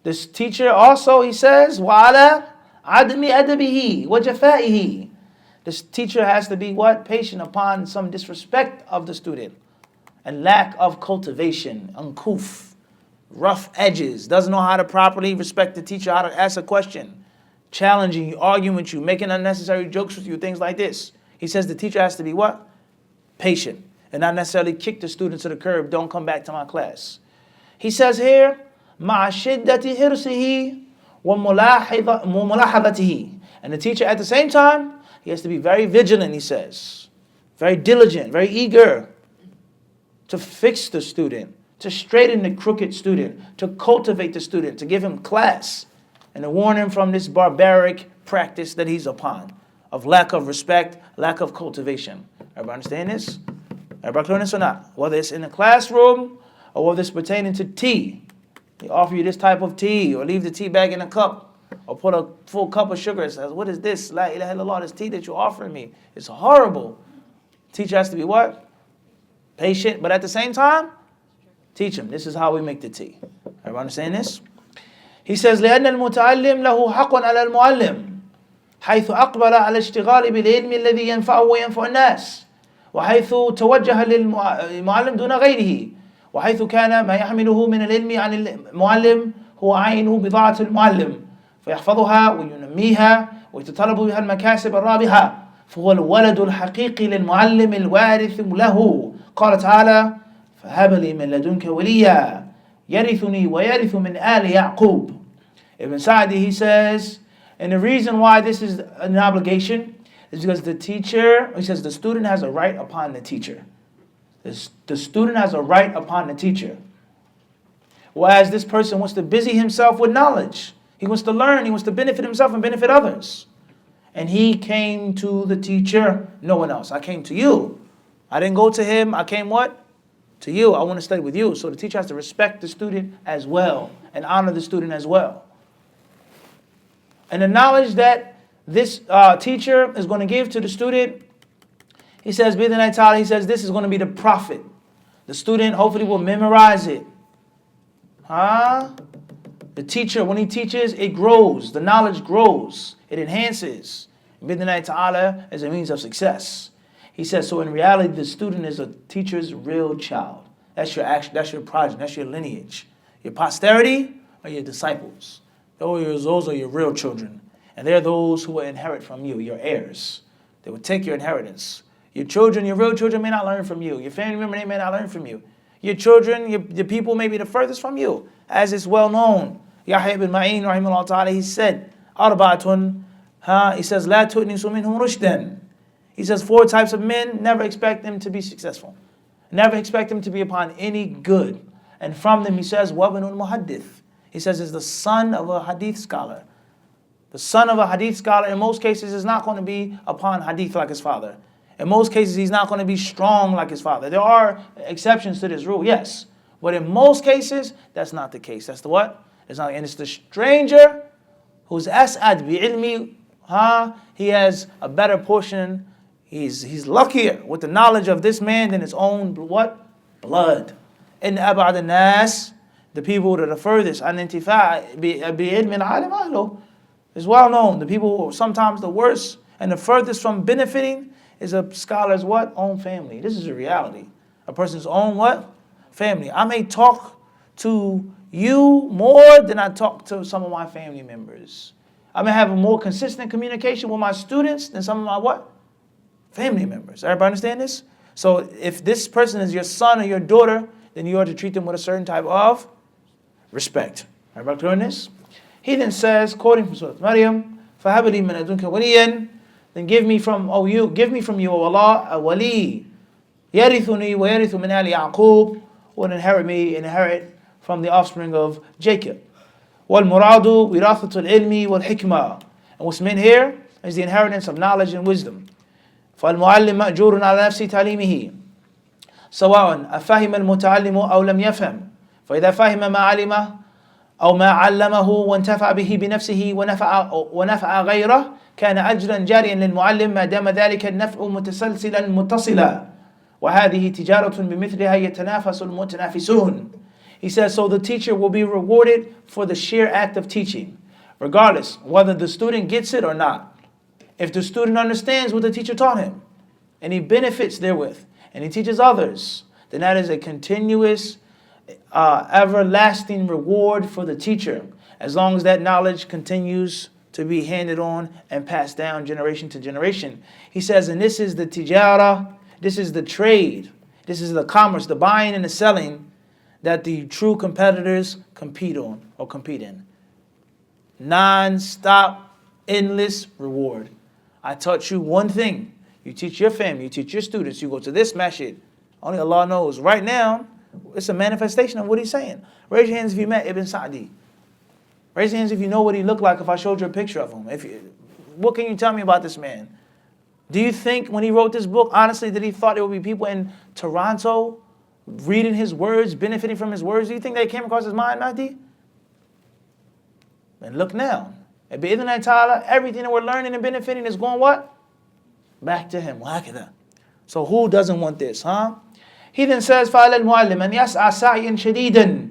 This teacher also, he says, وَعَلَى عَدْمِ أَدَبِهِ وَجَفَائِهِ. This teacher has to be what? Patient upon some disrespect of the student and lack of cultivation, uncouth, rough edges, doesn't know how to properly respect the teacher, how to ask a question, challenging you, arguing with you, making unnecessary jokes with you, things like this. He says the teacher has to be what? Patient, and not necessarily kick the student to the curb. Don't come back to my class. He says here, مع شدة حرصه وملاحظته. And the teacher at the same time, he has to be very vigilant, he says. Very diligent, very eager to fix the student, to straighten the crooked student, to cultivate the student, to give him class, and to warn him from this barbaric practice that he's upon, of lack of respect, lack of cultivation. Everybody understand this? Everybody clear on this or not? Whether it's in the classroom or whether it's pertaining to tea. They offer you this type of tea, or leave the tea bag in a cup, or put a full cup of sugar and says, what is this? La ilaha illallah, this tea that you're offering me. It's horrible. Teacher has to be what? Patient, but at the same time, teach him. This is how we make the tea. Everybody understand this? He says, لأن المتعلم له حق على المعلم حيث أقبل على اشتغال بالعلم الذي ينفعه وينفع الناس وحيث توجه للمعلم دون غيره وحيث كان ما يحمله من العلم عن المعلم هو عينه بضاعة المعلم فيحفظها وينميها ويتطلب بها المكاسب الرابحة فهو الولد الحقيقي للمعلم الوارث له قال تعالى فهب لي من لدنك وليا يرثني ويرث من آل يعقوب. Ibn Sa'di, he says, and the reason why this is an obligation is because the teacher, he says the student has a right upon the teacher. The student has a right upon the teacher. Whereas this person wants to busy himself with knowledge. He wants to learn, he wants to benefit himself and benefit others. And he came to the teacher, no one else. I came to you. I didn't go to him, I came what? To you. I want to study with you. So the teacher has to respect the student as well and honor the student as well. And the knowledge that this teacher is going to give to the student, he says, he says, this is going to be the prophet. The student hopefully will memorize it. The teacher, when he teaches, it grows. The knowledge grows. It enhances. Bidnai ta'ala is a means of success. He says, so in reality, the student is a teacher's real child. That's your action, that's your project, that's your lineage. Your posterity are your disciples. Those are your real children. And they're those who will inherit from you, your heirs. They will take your inheritance. Your children, your real children may not learn from you. Your family member, they may not learn from you. Your children, your people may be the furthest from you. As is well known. Yahya ibn Ma'in, rahimahullah ta'ala, he said, Arba'atun, he says, La tu'nisu minhum rushdan. He says, 4 types of men, never expect them to be successful. Never expect them to be upon any good. And from them, he says, Wabnul muhaddith. He says, is the son of a hadith scholar. The son of a hadith scholar, in most cases, is not going to be upon hadith like his father. In most cases, he's not going to be strong like his father. There are exceptions to this rule, yes. But in most cases, that's not the case. That's the what? It's not, and it's the stranger who's as'ad bi'ilmi. He has a better portion. He's luckier with the knowledge of this man than his own what? Blood. In ab'ad an-nas, the people that are furthest, an-intifa' bi'ilmi al-alim ahlu. It's well known. The people who are sometimes the worst and the furthest from benefiting is a scholar's what? Own family. This is a reality. A person's own what? Family. I may talk to you more than I talk to some of my family members. I may have a more consistent communication with my students than some of my what? Family members. Everybody understand this? So if this person is your son or your daughter, then you are to treat them with a certain type of respect. Everybody clear on this? He then says, quoting from Surah Maryam, فَهَبْ لِي مِنْ لَدُنْكَ وَلِيًّا. Then give me from you, O Allah, a wali. يَرِثُنِي وَيَرِثُ مِنْ آلِ يَعْقُوبَ. Will inherit from the offspring of Jacob. وَالْمُرَادُ وِرَاثَةُ الْعِلْمِ وَالْحِكْمَةِ. And what's meant here is the inheritance of knowledge and wisdom. فَالْمُعَلِّمْ مَأْجُورٌ عَلَى نَفْسِ تَعْلِيمِهِ سواء أفهم المتعلم أو لم يفهم فإذا فهم ما علمه أو ما علمه وانتفع به بنفسه ونفع غيره كان أجرا جاريا للمعلم ما دام ذلك النفع متسلسلا متصلا وهذه تجارة بمثلها يتنافس المتنافسون. He says, so the teacher will be rewarded for the sheer act of teaching, regardless whether the student gets it or not. If the student understands what the teacher taught him, and he benefits therewith, and he teaches others, then that is a continuous, everlasting reward for the teacher, as long as that knowledge continues to be handed on and passed down generation to generation. He says, and this is the tijara, this is the trade, this is the commerce, the buying and the selling that the true competitors compete on or compete in. Non-stop, endless reward. I taught you one thing. You teach your family, you teach your students, you go to this masjid. Only Allah knows. Right now, it's a manifestation of what he's saying. Raise your hands if you met Ibn Sa'di. Raise your hands if you know what he looked like if I showed you a picture of him. What can you tell me about this man? Do you think when he wrote this book, honestly, that he thought there would be people in Toronto reading his words, benefiting from his words? Do you think they came across his mind, Mahdi? And look now. And bi-idhnillahi ta'ala, everything that we're learning and benefiting is going what? Back to him. So who doesn't want this, huh? He then says, فَعَلَى الْمُعَلِّمَ أَنْ يَسْعَى سَعْيًا شَدِيدًا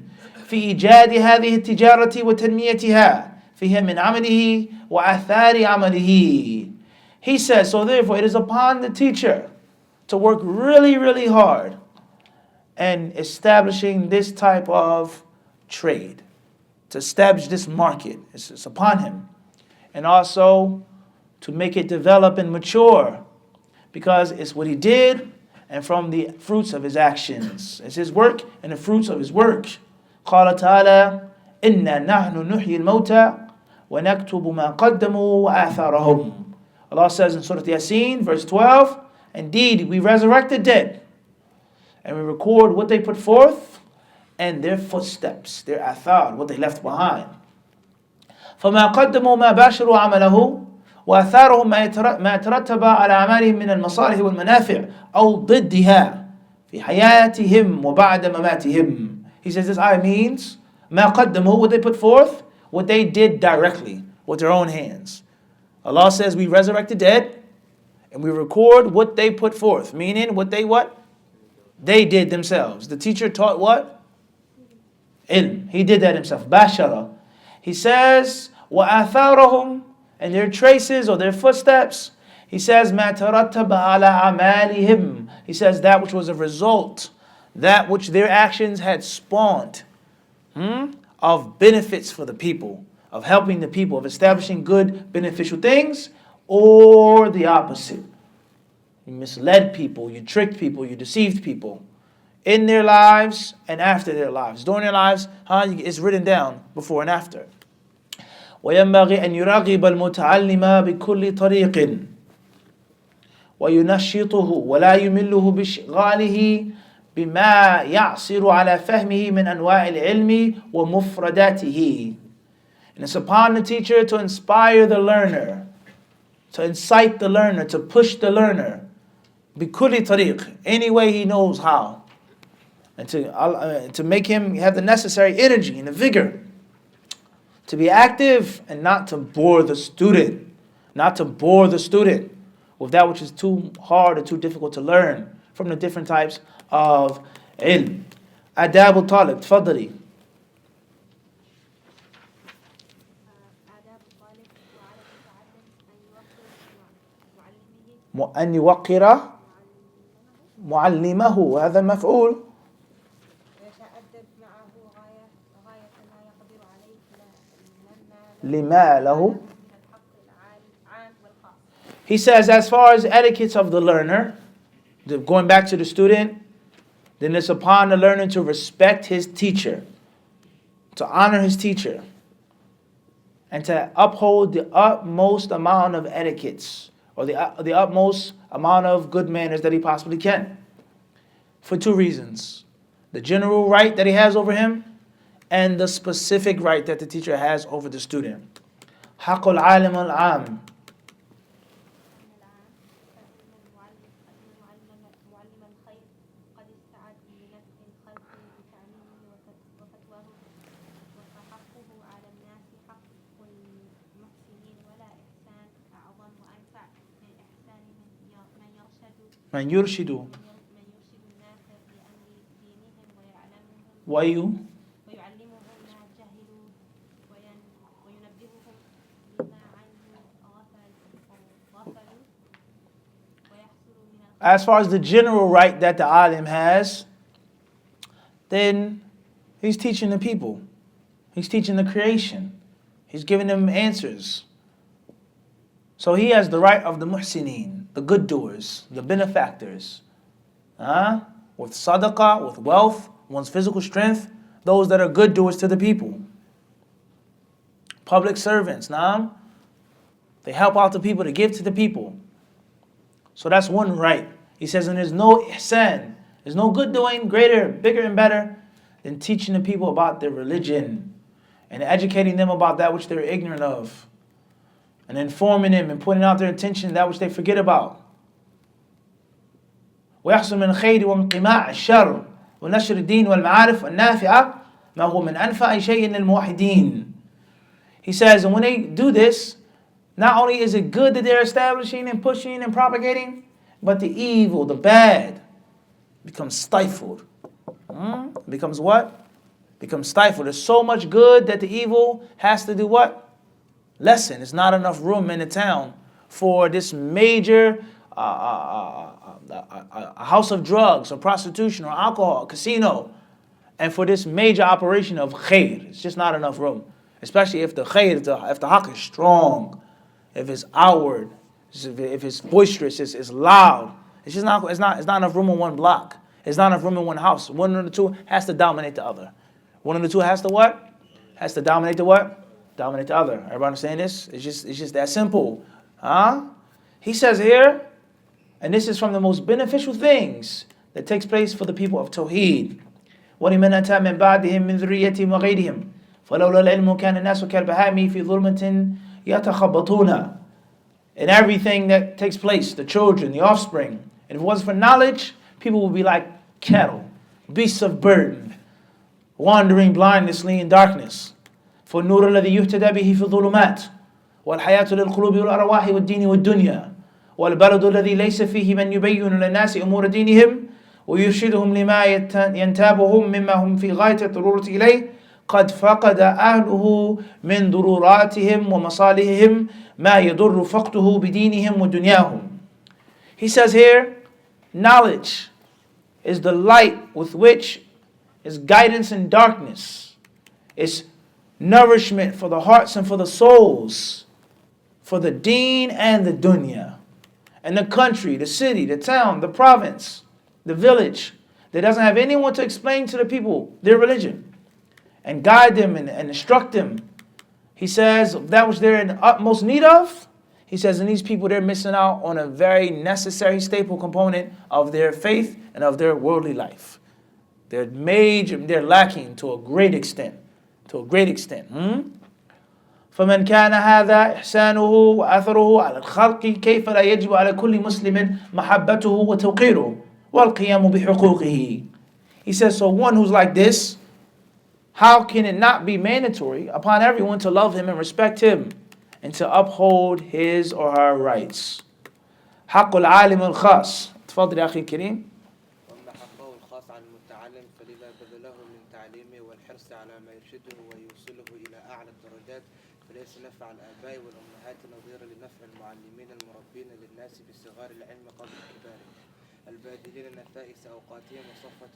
في إيجاد هذه التجارة وتنميتها فيها من عمله وآثار عمله. He says, so therefore it is upon the teacher to work really, really hard and establishing this type of trade, to establish this market. It's upon him. And also to make it develop and mature, because it's what he did and from the fruits of his actions. It's his work and the fruits of his work. قال تعالى إنا نحن نحيي الموتى ونكتب ما قدموا وآثارهم. Allah says in Surah Yasin, verse 12, indeed we resurrect the dead and we record what they put forth and their footsteps, their athar, what they left behind. فما قدموا ما باشروا عمله وآثارهم ما يترتب على أعمالهم من المصالح والمنافع أو ضدها في حياتهم وبعد مماتهم. He says this ayah means ما قدموا, what they put forth, what they did directly with their own hands. Allah says we resurrect the dead and we record what they put forth, meaning what they did themselves. The teacher taught what? Ilm. He did that himself. Bashara. He says وآثارهم, and their traces or their footsteps. He says ما ترتب على أعمالهم. He says that which was a result, that which their actions had spawned of benefits for the people, of helping the people, of establishing good beneficial things, or the opposite. You misled people, you tricked people, you deceived people in their lives and after their lives. During their lives, it's written down before and after. وينبغي أن يراقب المتعلم بكل طريق وينشطه ولا يمله بشغاله بما يعصر على فهمه من أنواع العلم ومفرداته. And it's upon the teacher to inspire the learner, to incite the learner, to push the learner بكل طريق, any way he knows how, and to make him have the necessary energy and the vigor to be active and not to bore the student, with that which is too hard or too difficult to learn from the different types of ilm. Adab al-talib, tfaddali. أن يوقر معلمه, وهذا مفعول. لما له. He says, as far as etiquettes of the learner, going back to the student, then it's upon the learner to respect his teacher, to honor his teacher, and to uphold the utmost amount of etiquettes, or the utmost amount of good manners that he possibly can. For two reasons: the general right that he has over him, and the specific right that the teacher has over the student. حق العالم العام. من يرشد الناس لأمر دينهم ويعلمهم ما جهلوا وينبههم لما عنه غفلوا ويحصل من As far as the general right that the alim has, then he's teaching the people. He's teaching the creation. He's giving them answers. So he has the right of the muhsineen, the good doers, the benefactors. With sadaqah, with wealth, one's physical strength, those that are good doers to the people. Public servants, they help out the people, to give to the people. So that's one right. He says, and there's no ihsan, there's no good doing greater, bigger and better than teaching the people about their religion and educating them about that which they're ignorant of and informing them and pointing out their attention to that which they forget about. ويحصل من الخير وانقماع الشر ونشر الدين والمعارف النافعة ما هو من أنفع شيء للموحدين. He says, and when they do this, not only is it good that they're establishing and pushing and propagating, but the evil, the bad, becomes stifled. Becomes what? Becomes stifled. There's so much good that the evil has to do what? Lessen. There's not enough room in the town for this major a house of drugs or prostitution or alcohol, casino, and for this major operation of khair. It's just not enough room. Especially if the khair, if the haqq is strong, if it's outward, if it's boisterous, it's loud. It's just not. It's not enough room in one block. It's not enough room in one house. One of the two has to dominate the other. One of the two has to what? Has to dominate the what? Dominate the other. Everybody understand this? It's just that simple. He says here, and this is from the most beneficial things that takes place for the people of Tawheed. وَلِمَنْ أَتَى مِنْ بَعْدِهِمْ مِنْ ذُرِّيَّتِهِمْ وَغَيْرِهِمْ فَلَوْلَا الْعِلْمُ كَانَ النَّاسُ كَالْبَهَائِمِ فِي ظُلْمَةٍ يَتَخَبَّطُونَ. And everything that takes place, the children, the offspring, and if it wasn't for knowledge, people would be like cattle, beasts of burden, wandering blindlessly in darkness. فَالنُّورُ الَّذِي يُهْتَدَى بِهِ فِي الظُّلُمَاتِ وَالْحَيَاةُ لِلْقُلُوبِ وَالْأَرْوَاحِ وَالدِّينِ وَالدُّنْيَا وَالْبَلَدُ الَّذِي لَيْسَ فِيهِ مَنْ يُبَيِّنُ لِلنَّاسِ أُمُورَ دِينِهِمْ ويرشدهم لما ينتابهم مما هم في غاية الضرورة إليه قد فقد أهله من ضروراتهم ومصالحهم ما يضر فقده بدينهم ودنياهم. He says here, knowledge is the light with which is guidance in darkness. It's nourishment for the hearts and for the souls, for the deen and the dunya, and the country, the city, the town, the province, the village that doesn't have anyone to explain to the people their religion and guide them and instruct them. He says that which they're in the utmost need of, he says, and these people, they're missing out on a very necessary staple component of their faith and of their worldly life. They're lacking to a great extent. فمن كان هذا إحسانه وأثره على الخلق كيف لا يجب على كل مسلم محبته وتوقيره والقيام بحقوقه. He says, so one who's like this, how can it not be mandatory upon everyone to love him and respect him and to uphold his or her rights? حق العالم الخاص. تفضل يا أخي الكريم. وأما حقه الخاص على المتعلم فلذا بذله من تعليمه والحرص على ما يرشده ويوصله إلى أعلى الدرجات فليس نفع الآباء والأمهات نظير لنفع المعلمين المربين للناس بصغار العلم قبل كباره الباذلين نفائس أوقاتهم وصفة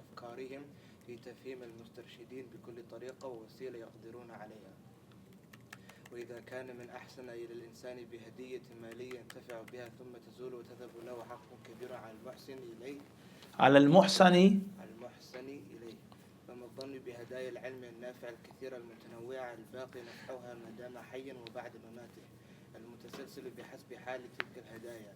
أفكارهم في تفهيم المسترشدين بكل طريقة ووسيلة يقدرون عليها. وإذا كان من أحسن إلى الإنسان بهدية مالية ينتفع بها ثم تزول وتذهب له حق كبير على المحسن إليه فما الظن بهدايا العلم النافع الكثيرة المتنوعة الباقي نفعها ما دام حيا وبعد مماته المتسلسل بحسب حال تلك الهدايا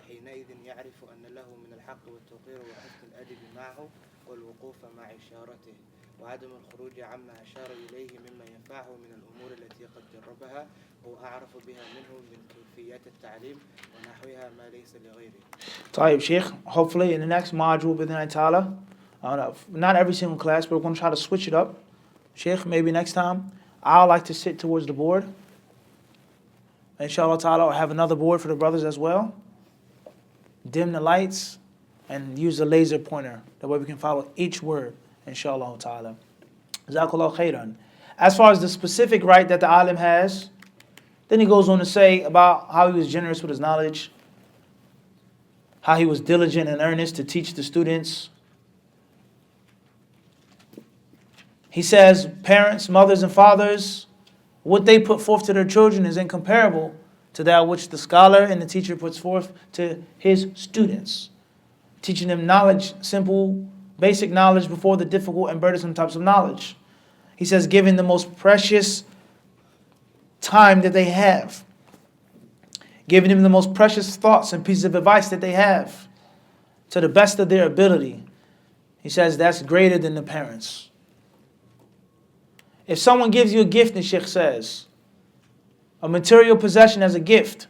حينئذ يعرف أن له من الحق والتوقير وحسن الأدب معه والوقوف مع إشارته وعدم الخروج عما أشار إليه مما ينفعه من الأمور التي قد جربها وأعرف بها منه من كيفيات التعليم ونحوها ما ليس لغيره. طيب Sheikh, hopefully in the next module بإذن الله, not every single class, but we're going to try to switch it up. Sheikh, maybe next time I'll like to sit towards the board. Inshallah ta'ala, I'll have another board for the brothers as well. dim the lights, and use a laser pointer. That way we can follow each word, inshallah ta'ala. Jazakallah khairan. As far as the specific right that the alim has, then he goes on to say about how he was generous with his knowledge, how he was diligent and earnest to teach the students. He says parents, mothers, and fathers, what they put forth to their children is incomparable to that which the scholar and the teacher puts forth to his students, teaching them knowledge, simple, basic knowledge before the difficult and burdensome types of knowledge. He says giving the most precious time that they have, giving them the most precious thoughts and pieces of advice that they have to the best of their ability. He says that's greater than the parents. If someone gives you a gift, the Sheikh says, a material possession as a gift,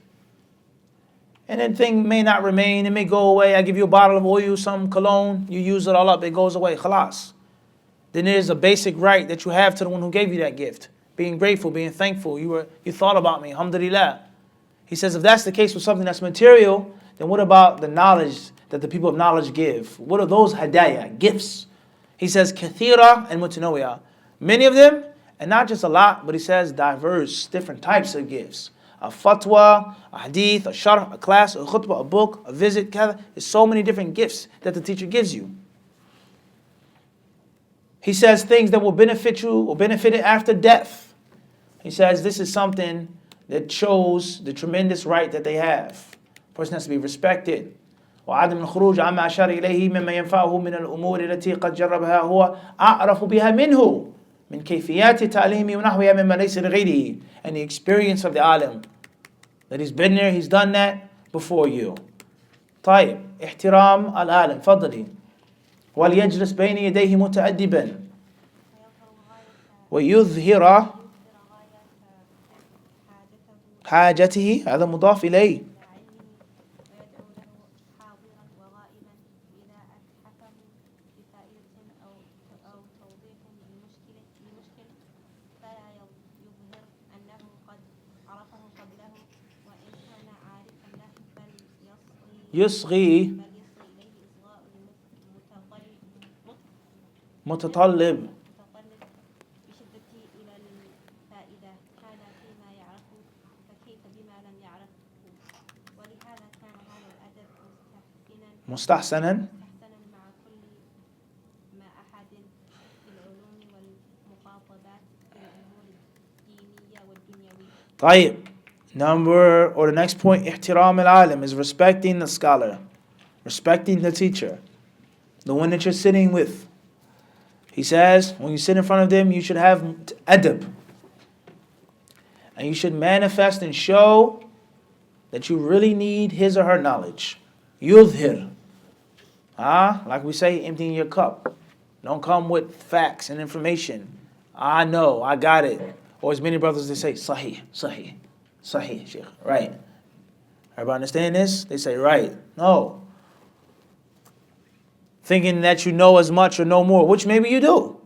and that thing may not remain, it may go away. I give you a bottle of oil, some cologne, you use it all up, it goes away, khalas. Then there's a basic right that you have to the one who gave you that gift. Being grateful, being thankful. You thought about me, alhamdulillah. He says if that's the case with something that's material, then what about the knowledge that the people of knowledge give? What are those hadaya, gifts? He says kathira and mutanawiya. Many of them, and not just a lot, but he says diverse, different types of gifts. A fatwa, a hadith, a sharh, a class, a khutbah, a book, a visit, there's so many different gifts that the teacher gives you. He says things that will benefit you or benefit it after death. He says this is something that shows the tremendous right that they have. A person has to be respected. وعدم الخروج عما أشار إليه مما ينفعه من الأمور التي قد جربها هو أعرف بها منه من كيفيات تعليمه ونحوها مما ليس لغيره. And the experience of the alim, that he's been there, he's done that before you. طيب احترام العالم فضلي وليجلس بين يديه متأدبا ويظهر حاجته، هذا مضاف إليه. يصغي متطلب مستحسنا مع كل ما أحد في العلوم والمخاطبات في الأمور الدينية والدنيوية. طيب. The next point, احترام العالم, is respecting the scholar, respecting the teacher, the one that you're sitting with. He says, when you sit in front of them, you should have adab. And you should manifest and show that you really need his or her knowledge. Yudhir. Like we say, emptying your cup. Don't come with facts and information. I know, I got it. Or as many brothers, they say, Sahih, Sahih. Sahih, Sheikh. Right. Everybody understand this? They say, right. No. Thinking that you know as much or know more, which maybe you do.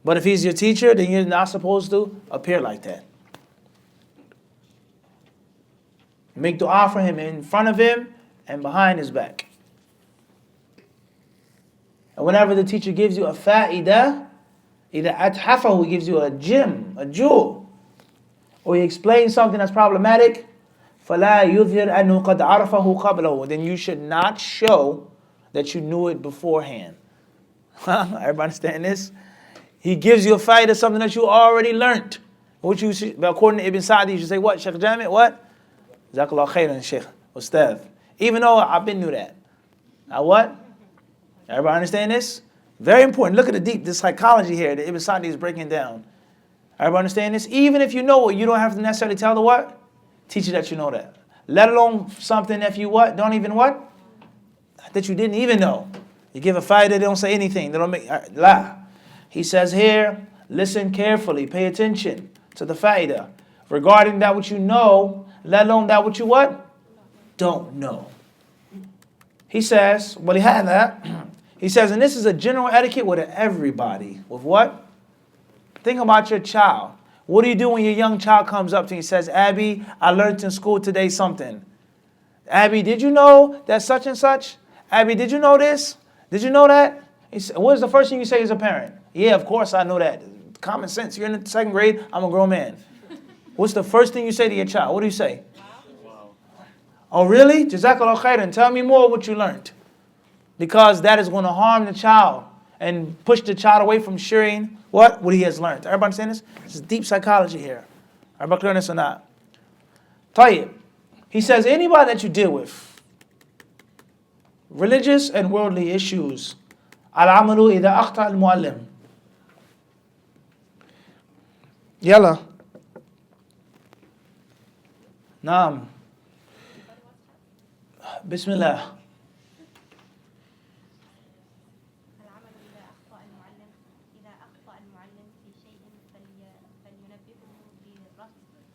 But if he's your teacher, then you're not supposed to appear like that. Make dua for him in front of him and behind his back. And whenever the teacher gives you a fa'idah, either athafahu, he gives you a gem, a jewel, or he explains something that's problematic, فَلَا يُظْهِرْ أَنُّ قَدْ عَرَفَهُ قَبْلَهُ, then you should not show that you knew it beforehand. Everybody understand this? He gives you a fa'idah, something that you already learned. Which you should, according to Ibn Sa'di, you should say, what, Sheikh Jami', what? Jazakallah khairan, Sheikh, Ustad. Even though I've been through that. Now what? Everybody understand this? Very important. Look at the psychology here that Ibn Sa'di is breaking down. Everybody understand this? Even if you know it, you don't have to necessarily tell the what? Teacher that you know that. Let alone something if you what? Don't even what? That you didn't even know. You give a fight, they don't say anything. They don't make la. He says here, listen carefully, pay attention to the fa'idah regarding that which you know, let alone that which you what? Don't know. He says, well, he had that. He says, and this is a general etiquette with everybody. With what? Think about your child. What do you do when your young child comes up to you and says, Abby, I learned in school today something. Abby, did you know that such and such? Abby, did you know this? Did you know that? What is the first thing you say as a parent? Yeah, of course I know that. Common sense. You're in the second grade. I'm a grown man. What's the first thing you say to your child? What do you say? Wow. Oh, really? Jazakallah khairan. Tell me more what you learned. Because that is going to harm the child and push the child away from sharing what he has learned. Everybody understand this? This is deep psychology here. Everybody clear on this or not? Tayyib. He says, anybody that you deal with, religious and worldly issues, al-amalu idha akhta al-muallim. Yalla. Naam. Bismillah.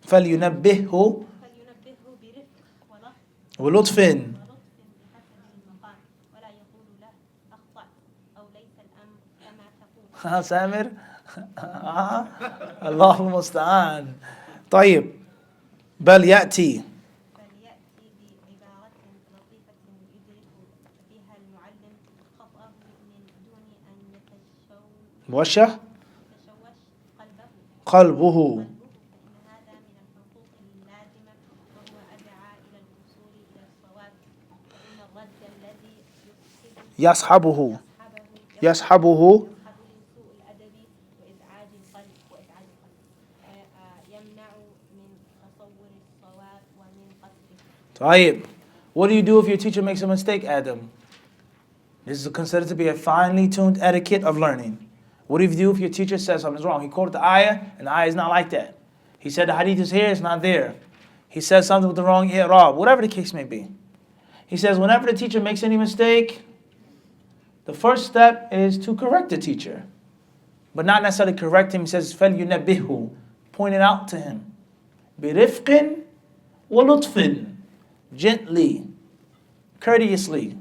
فلينبهه ولطف ولطف بحسب المقام ولا يقول له أخطأت أو ليس الأمر كما تقول. سامر الله المستعان. طيب بل يأتي بعبارة لطيفة يدرك بها المعلم خطأه من دون أن وشه يتشوش قلبه. فإن هذا من الحقوق اللازمة وهو أدعى إلى الوصول إلى الصواب. وإن الرد الذي يصحبه لسوء الأدب وإزعاج القلب يمنع من تصور الصواب ومن قصده. طيب. What do you do if your teacher makes a mistake, Adam? This is considered to be a finely tuned etiquette of learning. What do you do if your teacher says something's wrong? He quoted the ayah, and the ayah is not like that. He said the hadith is here, it's not there. He says something with the wrong i'rab, whatever the case may be. He says whenever the teacher makes any mistake, the first step is to correct the teacher. But not necessarily correct him. He says, فَلْيُنَبِّهُ. Point it out to him. بِرِفْقٍ وَلُطْفٍ. Gently, courteously.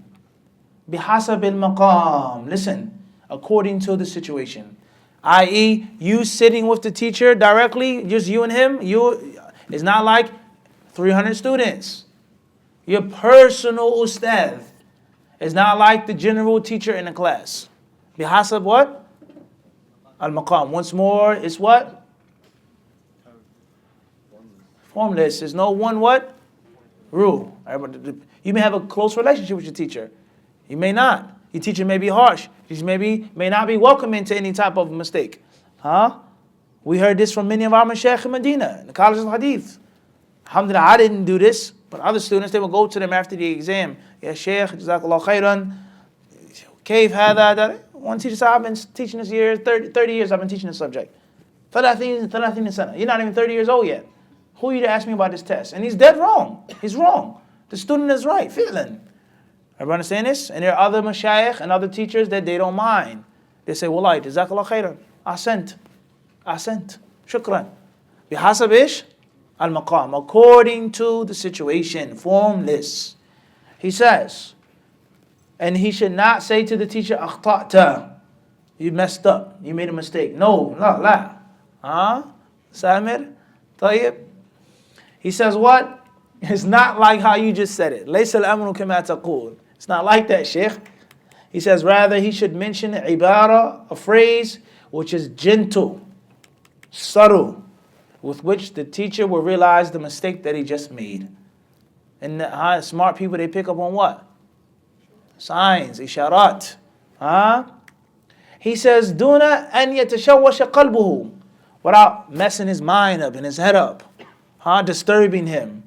بِحَسَبِ الْمَقَامِ. Listen, according to the situation. I.e., you sitting with the teacher directly, just you and him, it's not like 300 students. Your personal ustadh. It's not like the general teacher in the class. Bihasab what? Al-maqam. Once more, it's what? Formless. There's no one what? Rule. You may have a close relationship with your teacher. You may not. Your teacher may be harsh. Your teacher may not be welcoming to any type of mistake. We heard this from many of our mashaykh in Medina, in the College of Hadith. Alhamdulillah, I didn't do this, but other students, they will go to them after the exam. Ya Shaykh, Jazakallah khairan. Kayf hada. One teacher said, I've been teaching this year, 30 years I've been teaching this subject. 30 sana. You're not even 30 years old yet. Who are you to ask me about this test? And he's dead wrong. He's wrong. The student is right. Fi'lan. Everyone understand this? And there are other mashayikh and other teachers that they don't mind. They say, Wallahi, Jazakallah khairan. Ahsant. Shukran. Bihasab ish? Al-maqam. According to the situation. Formless. He says, and he should not say to the teacher, akhta'ta. You messed up. You made a mistake. No, la. Samir? Tayyib? He says what? It's not like how you just said it. Laysa al-amru kama taqul. It's not like that, Sheikh. He says rather he should mention ibara, a phrase which is gentle, subtle, with which the teacher will realize the mistake that he just made. And smart people, they pick up on what? Signs, isharat. He says, Duna an yatashawwasha qalbuhu, without messing his mind up and his head up, disturbing him.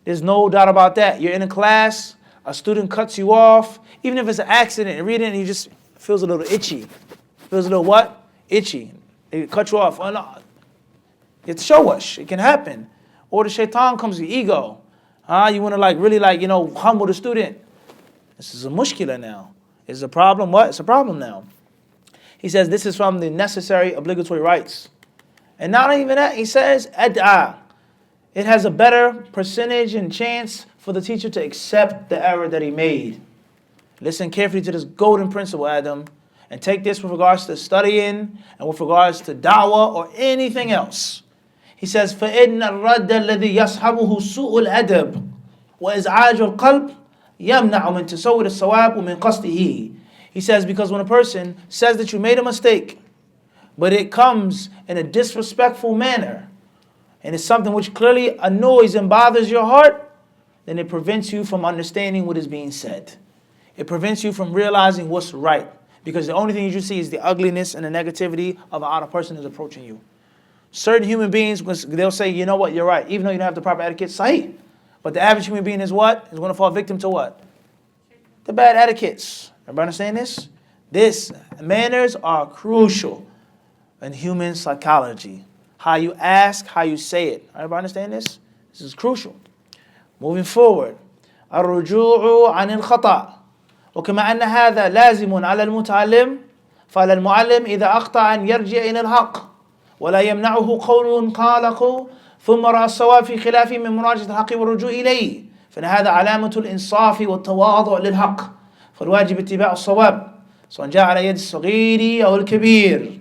There's no doubt about that. You're in a class, a student cuts you off, even if it's an accident, and reading it, and he just feels a little itchy. Feels a little what? Itchy. They cut you off. Oh, no. It's shawash. It can happen. Or the shaitan comes with ego. You want to really humble the student. This is a mushkila now. Is a problem what? It's a problem now. He says this is from the necessary obligatory rights. And not even that, he says, ad'a. It has a better percentage and chance for the teacher to accept the error that he made. Listen carefully to this golden principle, Adam, and take this with regards to studying and with regards to da'wah or anything else. He says, فَإِنَّ الرَّدَّ الَّذِي يَصْحَبُهُ سُوءُ الْأَدَبِ وإزعاج القلب يمنع من تصور الصواب ومن قصده. He says, because when a person says that you made a mistake, but it comes in a disrespectful manner, and it's something which clearly annoys and bothers your heart, then it prevents you from understanding what is being said. It prevents you from realizing what's right. Because the only thing you see is the ugliness and the negativity of how the person is approaching you. Certain human beings, they'll say, you know what, you're right. Even though you don't have the proper etiquette, sahih. But the average human being is what? Is going to fall victim to what? The bad etiquettes. Everybody understand this? This, manners are crucial in human psychology. How you ask, how you say it. Everybody understand this? This is crucial. Moving forward. الرجوع عن الخطأ. وكما أن هذا لازم على المتعلم فعلى المعلم إذا أخطأ أن يرجع إلى الحق ولا يمنعه قول قاله ثم رأى الصواب في خلافه من مراجعة الحق والرجوع إليه فإن هذا علامة الإنصاف والتواضع للحق فالواجب اتباع الصواب سواء جاء على يد الصغير أو الكبير.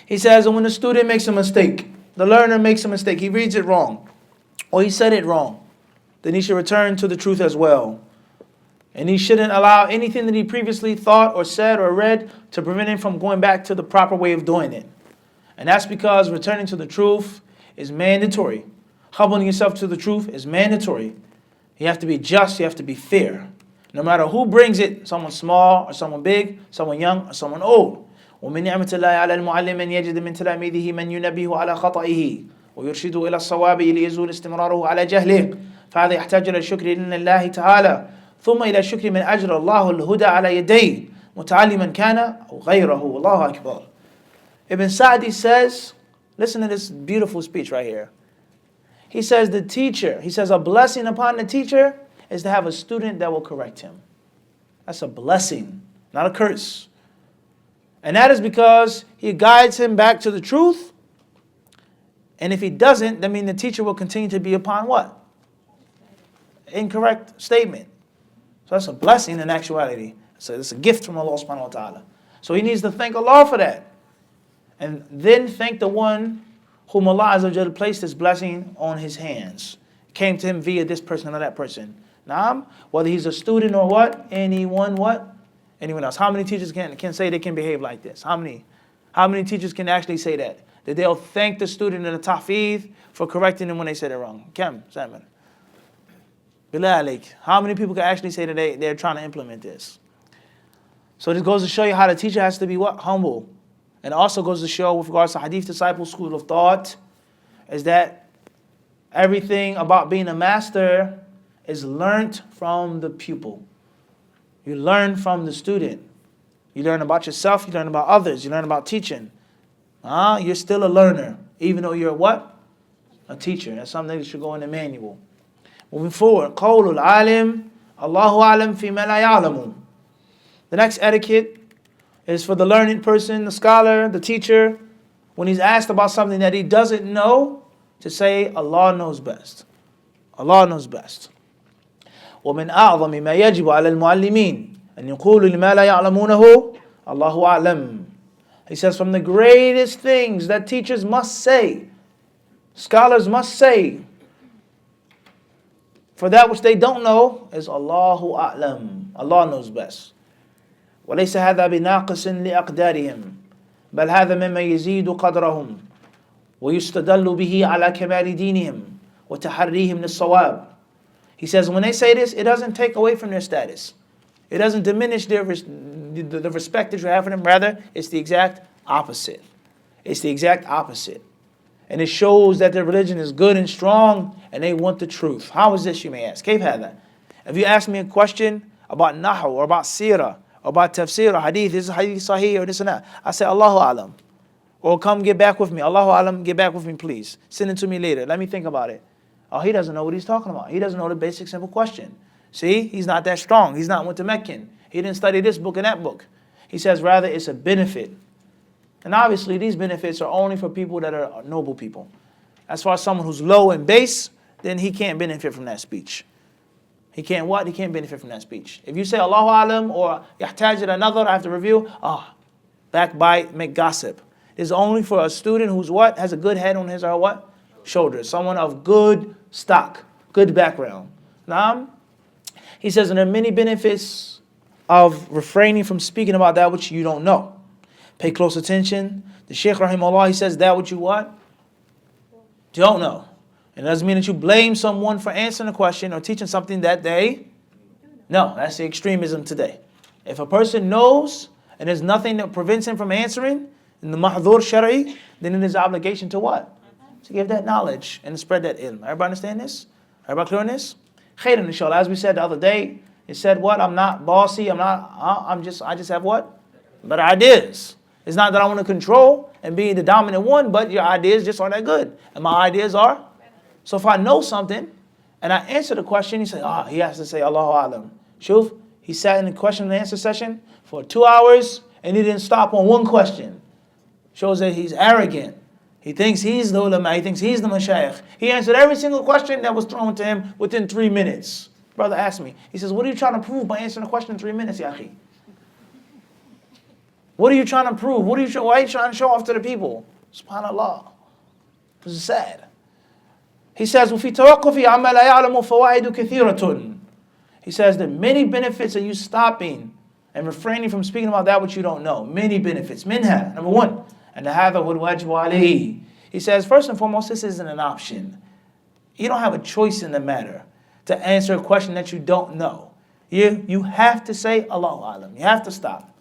He says, when the student makes a mistake, the learner makes a mistake, he reads it wrong or he said it wrong, then he should return to the truth as well. And he shouldn't allow anything that he previously thought or said or read to prevent him from going back to the proper way of doing it. And that's because returning to the truth is mandatory. Humbling yourself to the truth is mandatory. You have to be just, you have to be fair. No matter who brings it, someone small or someone big, someone young or someone old. ومن نعمة الله على المعلم أن يجد من تلاميذه من ينبه على خطئه ويرشده إلى الصواب ليزول استمراره على جهله فهذا يحتاج إلى الشكر لله تعالى ثم إلى الشكر من أجر الله الهدى على يديه متعلما كان أو غيره والله أكبر. Ibn Sa'di says, listen to this beautiful speech right here. He says the teacher, he says a blessing upon the teacher is to have a student that will correct him. That's a blessing, not a curse. And that is because he guides him back to the truth. And if he doesn't, that means the teacher will continue to be upon what? Incorrect statement. So that's a blessing in actuality. So it's a gift from Allah subhanahu wa ta'ala. So he needs to thank Allah for that. And then thank the one whom Allah Azza wa Jalla placed this blessing on his hands. Came to him via this person or that person. Naam, whether he's a student or what? Anyone what? Anyone else. How many teachers can say they can behave like this? How many teachers can actually say that? That they'll thank the student in the tahfidh for correcting them when they said it wrong. Kam, Simon. Bilal Alik. How many people can actually say that they're trying to implement this? So this goes to show you how the teacher has to be what? Humble. And also goes to show with regards to Hadith disciple school of thought is that everything about being a master is learnt from the pupil. You learn from the student. You learn about yourself, you learn about others, you learn about teaching. You're still a learner, even though you're what? A teacher. That's something that should go in the manual. Moving forward, قول العالم الله أعلم فيما لا يعلم. The next etiquette is for the learning person, the scholar, the teacher, when he's asked about something that he doesn't know, to say, Allah knows best. Allah knows best. ومن أعظم ما يجب على المعلمين أن يقولوا لما لا يعلمونه الله أعلم. He says from the greatest things that teachers must say, scholars must say, for that which they don't know is Allahu A'lam. Allah knows best. وليس هذا بناقص لأقدارهم بل هذا مما يزيد قدرهم ويستدل به على كمال دينهم وتحريهم للصواب. He says when they say this, it doesn't take away from their status. It doesn't diminish the respect that you have for them. Rather, it's the exact opposite. It's the exact opposite. And it shows that their religion is good and strong and they want the truth. How is this, you may ask? كيف هذا? If you ask me a question about Nahu or about Sirah or about Tafsir or Hadith, this is Hadith Sahih or this and that, I say Allahu Alam. Or come get back with me. Allahu Alam, get back with me please. Send it to me later. Let me think about it. Oh, he doesn't know what he's talking about. He doesn't know the basic simple question. See, he's not that strong. He's not Mutamakkin. He didn't study this book and that book. He says rather it's a benefit. And obviously these benefits are only for people that are noble people. As far as someone who's low and base, then he can't benefit from that speech. He can't what? He can't benefit from that speech. If you say Allahu Alam or Yahtaj another, I have to review, backbite, make gossip. It's only for a student who's what? Has a good head on his or what? Shoulders. Someone of good stock, good background. Naam. He says, and there are many benefits of refraining from speaking about that which you don't know. Pay close attention. The Shaykh rahimahullah, he says that which you what? Don't know. And it doesn't mean that you blame someone for answering a question or teaching something that they know. That's the extremism today. If a person knows and there's nothing that prevents him from answering in the mahdhur shari, then it is an obligation to what? To give that knowledge and spread that ilm. Everybody understand this? Everybody clear on this? Khairan inshallah. As we said the other day, it said what? I'm not bossy. I just have what? Better ideas. It's not that I want to control and be the dominant one, but your ideas just aren't that good. And my ideas are. So if I know something and I answer the question, he has to say Allahu Alam. Shuf, he sat in the question and answer session for 2 hours and he didn't stop on one question. Shows that he's arrogant. He thinks he's the ulama, he thinks he's the mashayikh. He answered every single question that was thrown to him within 3 minutes. Brother asked me, he says, what are you trying to prove by answering a question in 3 minutes, ya akhi? What are you trying to prove? Why are you trying to show off to the people? SubhanAllah. This is sad. He says, وَفِي تَوَقُّفِ عَمَّا لَا يَعْلَمُ فَوَائِدُ كَثِيرَةٌ. He says that many benefits of you stopping and refraining from speaking about that which you don't know. Many benefits. Minha, number one. And هَذَا هُوَ الْوَاجِبُ عَلَيْهِ. He says, first and foremost, this isn't an option. You don't have a choice in the matter to answer a question that you don't know. You have to say Allahu Alam. You have to stop.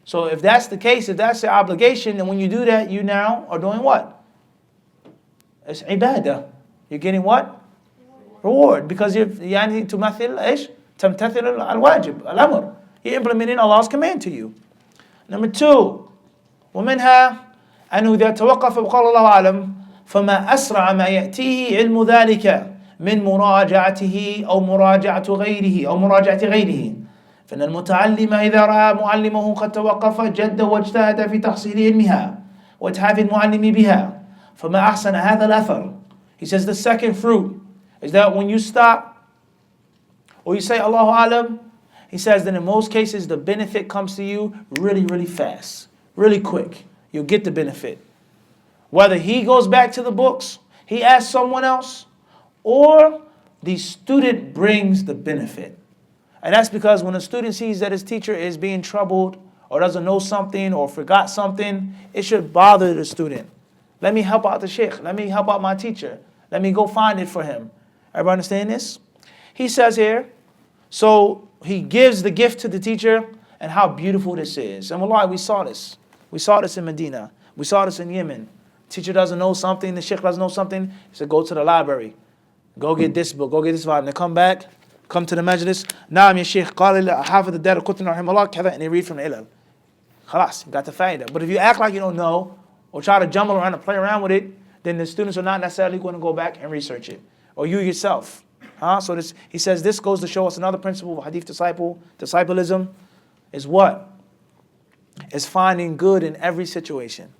So if that's the case, if that's the obligation, then when you do that, you now are doing what? It's ibadah. You're getting what? Reward. Because you're تمثل إيش؟ تمتثل الواجب الأمر. You're implementing Allah's command to you. Number two, ومنها أنه إذا توقف وقال الله أعلم فما أسرع ما يأتيه علم ذلك من مراجعته أو مراجعة غيره فإن المتعلم إذا رأى معلمه قد توقف جد واجتهد في تحصيل علمها وإتحاف المعلم بها فما أحسن هذا الأثر. He says the second fruit is that when you stop or you say Allahu Alam, he says that in most cases the benefit comes to you really, really fast, really quick. You'll get the benefit. Whether he goes back to the books, he asks someone else, or the student brings the benefit. And that's because when a student sees that his teacher is being troubled or doesn't know something or forgot something, it should bother the student. Let me help out the sheikh. Let me help out my teacher. Let me go find it for him. Everybody understand this? He says here, so he gives the gift to the teacher and how beautiful this is. And wallahi, we saw this. We saw this in Medina. We saw this in Yemen. Teacher doesn't know something, the sheikh doesn't know something. He said, go to the library. Go get this book, go get this volume. They come back, come to the majlis. Naam ya sheikh, قال لي حافظ الدار القطني رحمه الله كذا, and they read from the ilal. Khalas, you got the faida. But if you act like you don't know, or try to jumble around and play around with it, then the students are not necessarily going to go back and research it. Or you yourself. So this, he says this goes to show us another principle of hadith disciplism is what? Is finding good in every situation.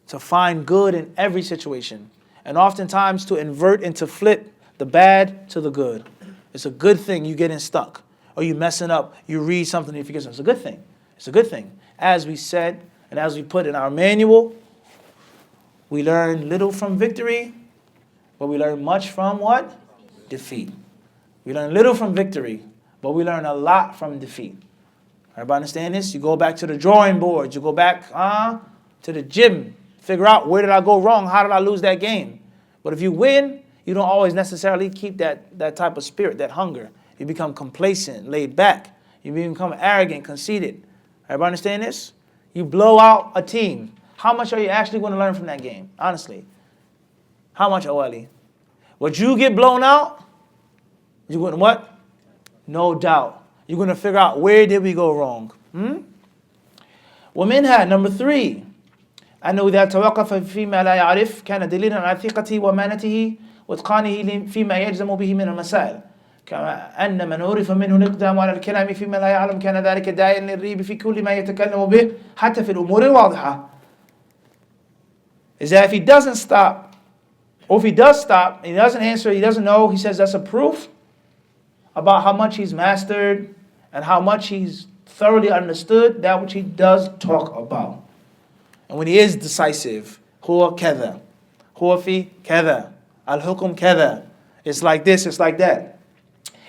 To find good in every situation. And oftentimes to invert and to flip the bad to the good. It's a good thing you getting stuck. Or you messing up, you read something and you forget something. It's a good thing. It's a good thing. As we said, and as we put in our manual, we learn little from victory, but we learn much from what? Defeat. We learn little from victory, but we learn a lot from defeat. Everybody understand this? You go back to the drawing board. You go back to the gym. Figure out, where did I go wrong? How did I lose that game? But if you win, you don't always necessarily keep that type of spirit, that hunger. You become complacent, laid back. You become arrogant, conceited. Everybody understand this? You blow out a team. How much are you actually going to learn from that game? Honestly. How much, Awali? Would you get blown out? You're going to what? No doubt. You're going to figure out, where did we go wrong? ومنها, number 3. أنه إذا توقف فيما لا يعرف كان دليلا على ثقته وأمانته وإتقانه فيما يجزم به من المسائل كما أن من عرف منه الإقدام على الكلام فيما لا يعلم كان ذلك داعيا للريب في كل ما يتكلم به حتى في الأمور الواضحة. Is that if he doesn't stop, or if he does stop, and he doesn't answer, he doesn't know, he says that's a proof about how much he's mastered and how much he's thoroughly understood that which he does talk about. And when he is decisive, هو كذا, هو في كذا, الحكم كذا, it's like this, it's like that.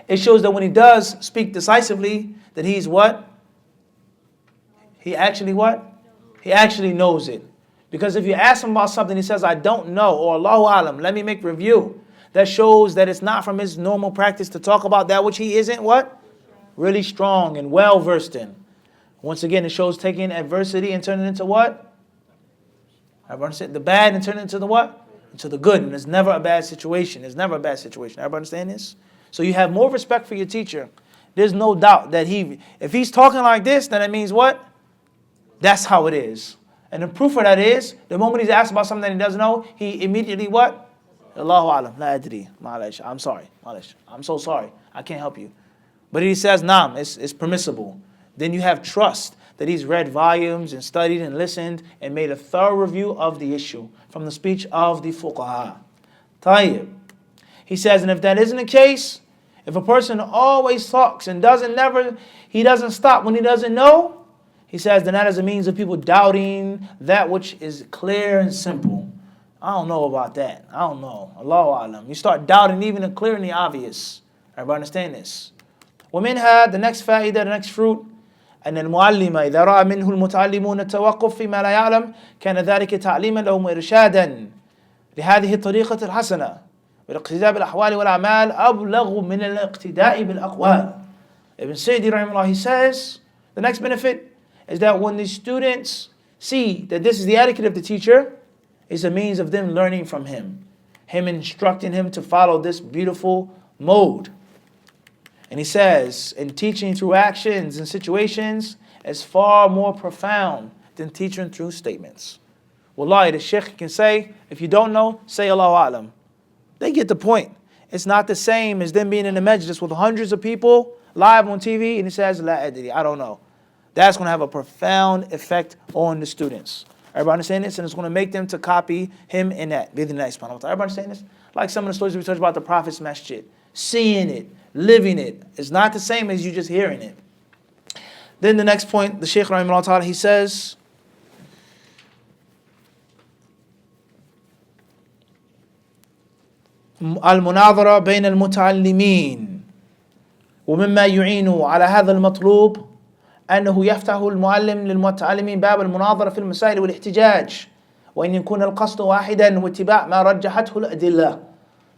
it shows that when he does speak decisively, that he's what? He actually what? He actually knows it. Because if you ask him about something, he says, I don't know, or Allahu Alam, let me make review. That shows that it's not from his normal practice to talk about that which he isn't what? Really strong and well versed in. Once again, it shows taking adversity and turning it into what? Everybody understand? The bad and turning it into the what? Into the good. And it's never a bad situation. It's never a bad situation. Everybody understand this? So you have more respect for your teacher. There's no doubt that if he's talking like this, then it means what? That's how it is. And the proof of that is, the moment he's asked about something that he doesn't know, he immediately what? Allahu alam, la adri, ma'alesh. I'm sorry, ma'alesh. I'm so sorry. I can't help you. But he says, naam, it's permissible. Then you have trust that he's read volumes and studied and listened and made a thorough review of the issue from the speech of the fuqaha. Tayyib. He says, and if that isn't the case, if a person always talks and he doesn't stop when he doesn't know, he says, then that is a means of people doubting that which is clear and simple. I don't know about that. I don't know. Allahu Alam. You start doubting even the clear and the obvious. Everybody understand this? ومنها, the next fa'idah, the next fruit, أن المعلم إذا رأى منه المتعلمون التوقف فيما لا يعلم كان ذلك تعليما لهم وإرشادا لهذه الطريقة الحسنة والاقتداء بالأحوال والأعمال أبلغ من الاقتداء بالأقوال. Ibn Sayyidi rahimahullah, he says, the next benefit is that when the students see that this is the etiquette of the teacher, it's a means of them learning from him instructing him to follow this beautiful mode. And he says, in teaching through actions and situations is far more profound than teaching through statements. Wallahi, the sheikh can say, if you don't know, say Allahu Alam. They get the point. It's not the same as them being in the majlis with hundreds of people live on TV and he says, La adri, I don't know. That's going to have a profound effect on the students. Everybody understand this? And it's going to make them to copy him in that. Everybody understand this? Like some of the stories we talked about the Prophet's masjid. Seeing it, living it. It's not the same as you just hearing it. Then the next point, the Shaykh rahimahullah ta'ala, he says, المناظرة بين المتعلمين ومما يعين على هذا المطلوب أنه يفتح المعلم للمتعلمين باب المناظرة في المسائل والاحتجاج وإن يكون القصد واحدا واتباع ما رجحته الأدلة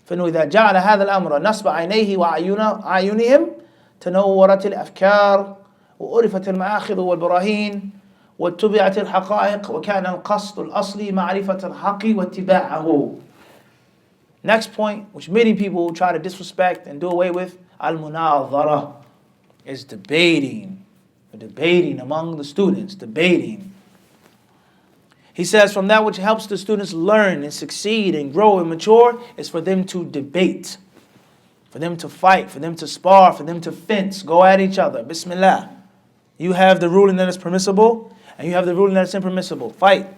فإنه إذا جعل هذا الأمر نصب عينيه وأعينهم تنورت الأفكار وعرفت المآخذ والبراهين واتبعت الحقائق وكان القصد الأصلي معرفة الحق واتباعه. Next point, which many people try to disrespect and do away with, al-munadhara, is debating among the students, debating. He says from that which helps the students learn and succeed and grow and mature is for them to debate, for them to fight, for them to spar, for them to fence, go at each other. Bismillah. You have the ruling that is permissible and you have the ruling that is impermissible. Fight.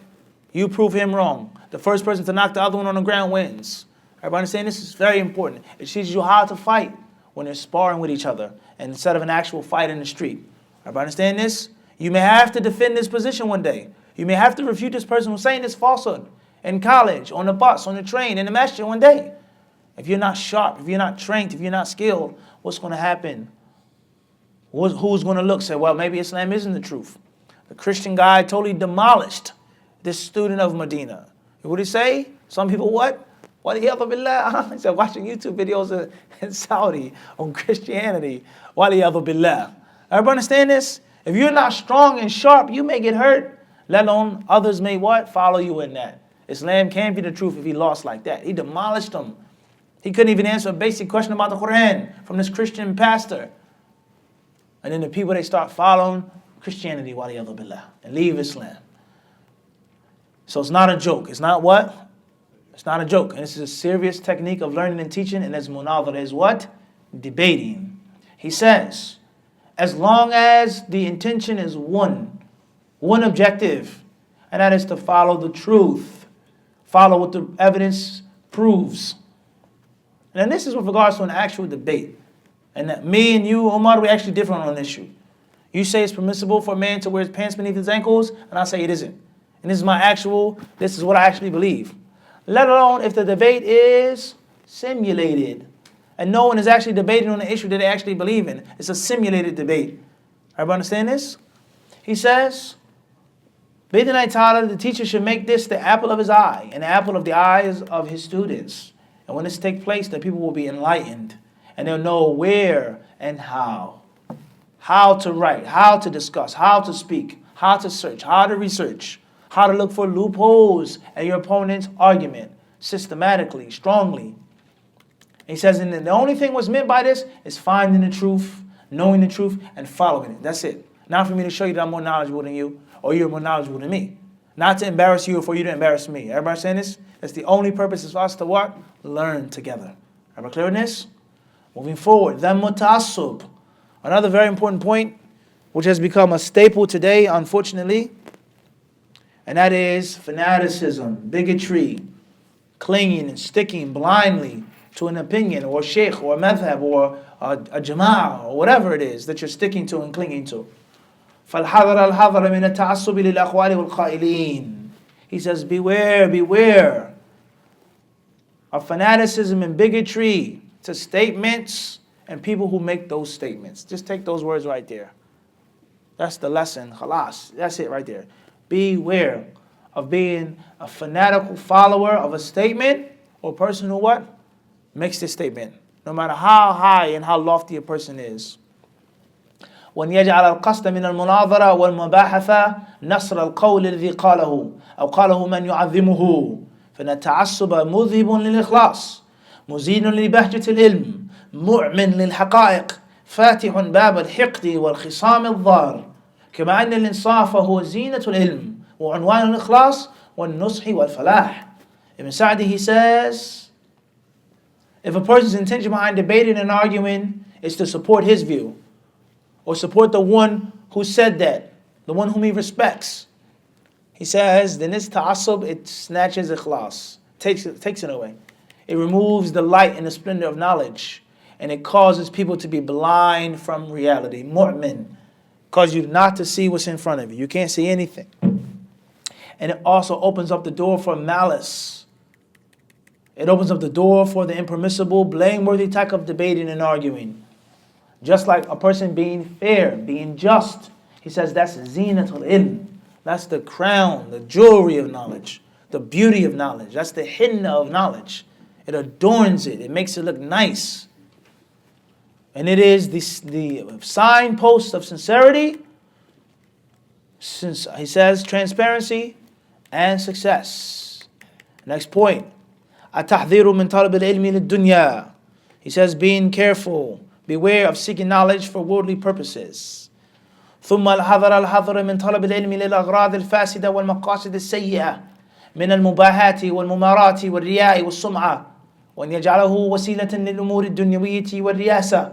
You prove him wrong. The first person to knock the other one on the ground wins. Everybody understand this is very important. It teaches you how to fight when they're sparring with each other and instead of an actual fight in the street. Everybody understand this? You may have to defend this position one day. You may have to refute this person who's saying this falsehood in college, on the bus, on the train, in the masjid one day. If you're not sharp, if you're not trained, if you're not skilled, what's going to happen? Who's going to look, say, well, maybe Islam isn't the truth. The Christian guy totally demolished this student of Medina. What did he say? Some people, what? Waliyadu billah. He said, watching YouTube videos in Saudi on Christianity. Waliyadu billah. Everybody understand this? If you're not strong and sharp, you may get hurt. Let alone others may what? Follow you in that. Islam can't be the truth if he lost like that. He demolished them. He couldn't even answer a basic question about the Quran from this Christian pastor. And then the people, they start following Christianity, waliyadu billah, and leave Islam. So it's not a joke. It's not what? It's not a joke. And this is a serious technique of learning and teaching. And as munadhara is what? Debating. He says, as long as the intention is one objective, and that is to follow the truth, follow what the evidence proves. And this is with regards to an actual debate. And that me and you, Omar, we're actually different on an issue. You say it's permissible for a man to wear his pants beneath his ankles, and I say it isn't. And this is what I actually believe. Let alone if the debate is simulated. And no one is actually debating on the issue that they actually believe in. It's a simulated debate. Everybody understand this? He says, Bidnai Ta'ala, the teacher should make this the apple of his eye and the apple of the eyes of his students. And when this takes place, the people will be enlightened. And they'll know where and how. How to write, how to discuss, how to speak, how to search, how to research, how to look for loopholes in your opponent's argument, systematically, strongly. He says, and the only thing what's meant by this is finding the truth, knowing the truth, and following it. That's it. Not for me to show you that I'm more knowledgeable than you, or you're more knowledgeable than me. Not to embarrass you or for you to embarrass me. Everybody saying this? That's the only purpose is for us to what? Learn together. Everybody clear on this? Moving forward, then muta'assub. Another very important point, which has become a staple today, unfortunately, and that is fanaticism, bigotry, clinging and sticking blindly to an opinion or a sheikh or a madhab or a jama'ah or whatever it is that you're sticking to and clinging to. فَالْحَذَرَ الْحَذَرَ مِنَ التَّعَصُّبِ لِلْأَقْوَالِ وَالْقَائِلِينَ. He says, beware, beware of fanaticism and bigotry to statements and people who make those statements. Just take those words right there. That's the lesson. Khalas. That's it right there. Beware of being a fanatical follower of a statement or person who what? Makes this statement. No matter how high and how lofty a person is. وأن يجعل القصد من المناظرة والمباحثة نصر القول الذي قاله أو قاله من يعظمه فإن التعصب مذهب للإخلاص مزين لبهجة العلم مؤمن للحقائق فاتح باب الحقد والخصام الضار كما أن الإنصاف هو زينة العلم وعنوان الإخلاص والنصح والفلاح. Ibn Sa'di, he says, if a person's intention behind debating and arguing is to support his view or support the one who said that, the one whom he respects, he says, then this ta'assub, it snatches ikhlas, takes it away. It removes the light and the splendor of knowledge, and it causes people to be blind from reality. Mu'min, causes you not to see what's in front of you. You can't see anything. And it also opens up the door for malice. It opens up the door for the impermissible, blameworthy type of debating and arguing. Just like a person being fair, being just. He says that's zinatul ilm. That's the crown, the jewelry of knowledge, the beauty of knowledge. That's the hinna of knowledge. It adorns it. It makes it look nice. And it is the signpost of sincerity, since he says transparency and success. Next point. التحذير من طلب العلم للدنيا. He says being careful. Beware of seeking knowledge for worldly purposes. ثم الحذر من طلب العلم للأغراض الفاسدة والمقاصد السيئة من المباحات والممارات والرياء والسمعة وأن يجعله وسيلة للأمور الدنيوية والرياسة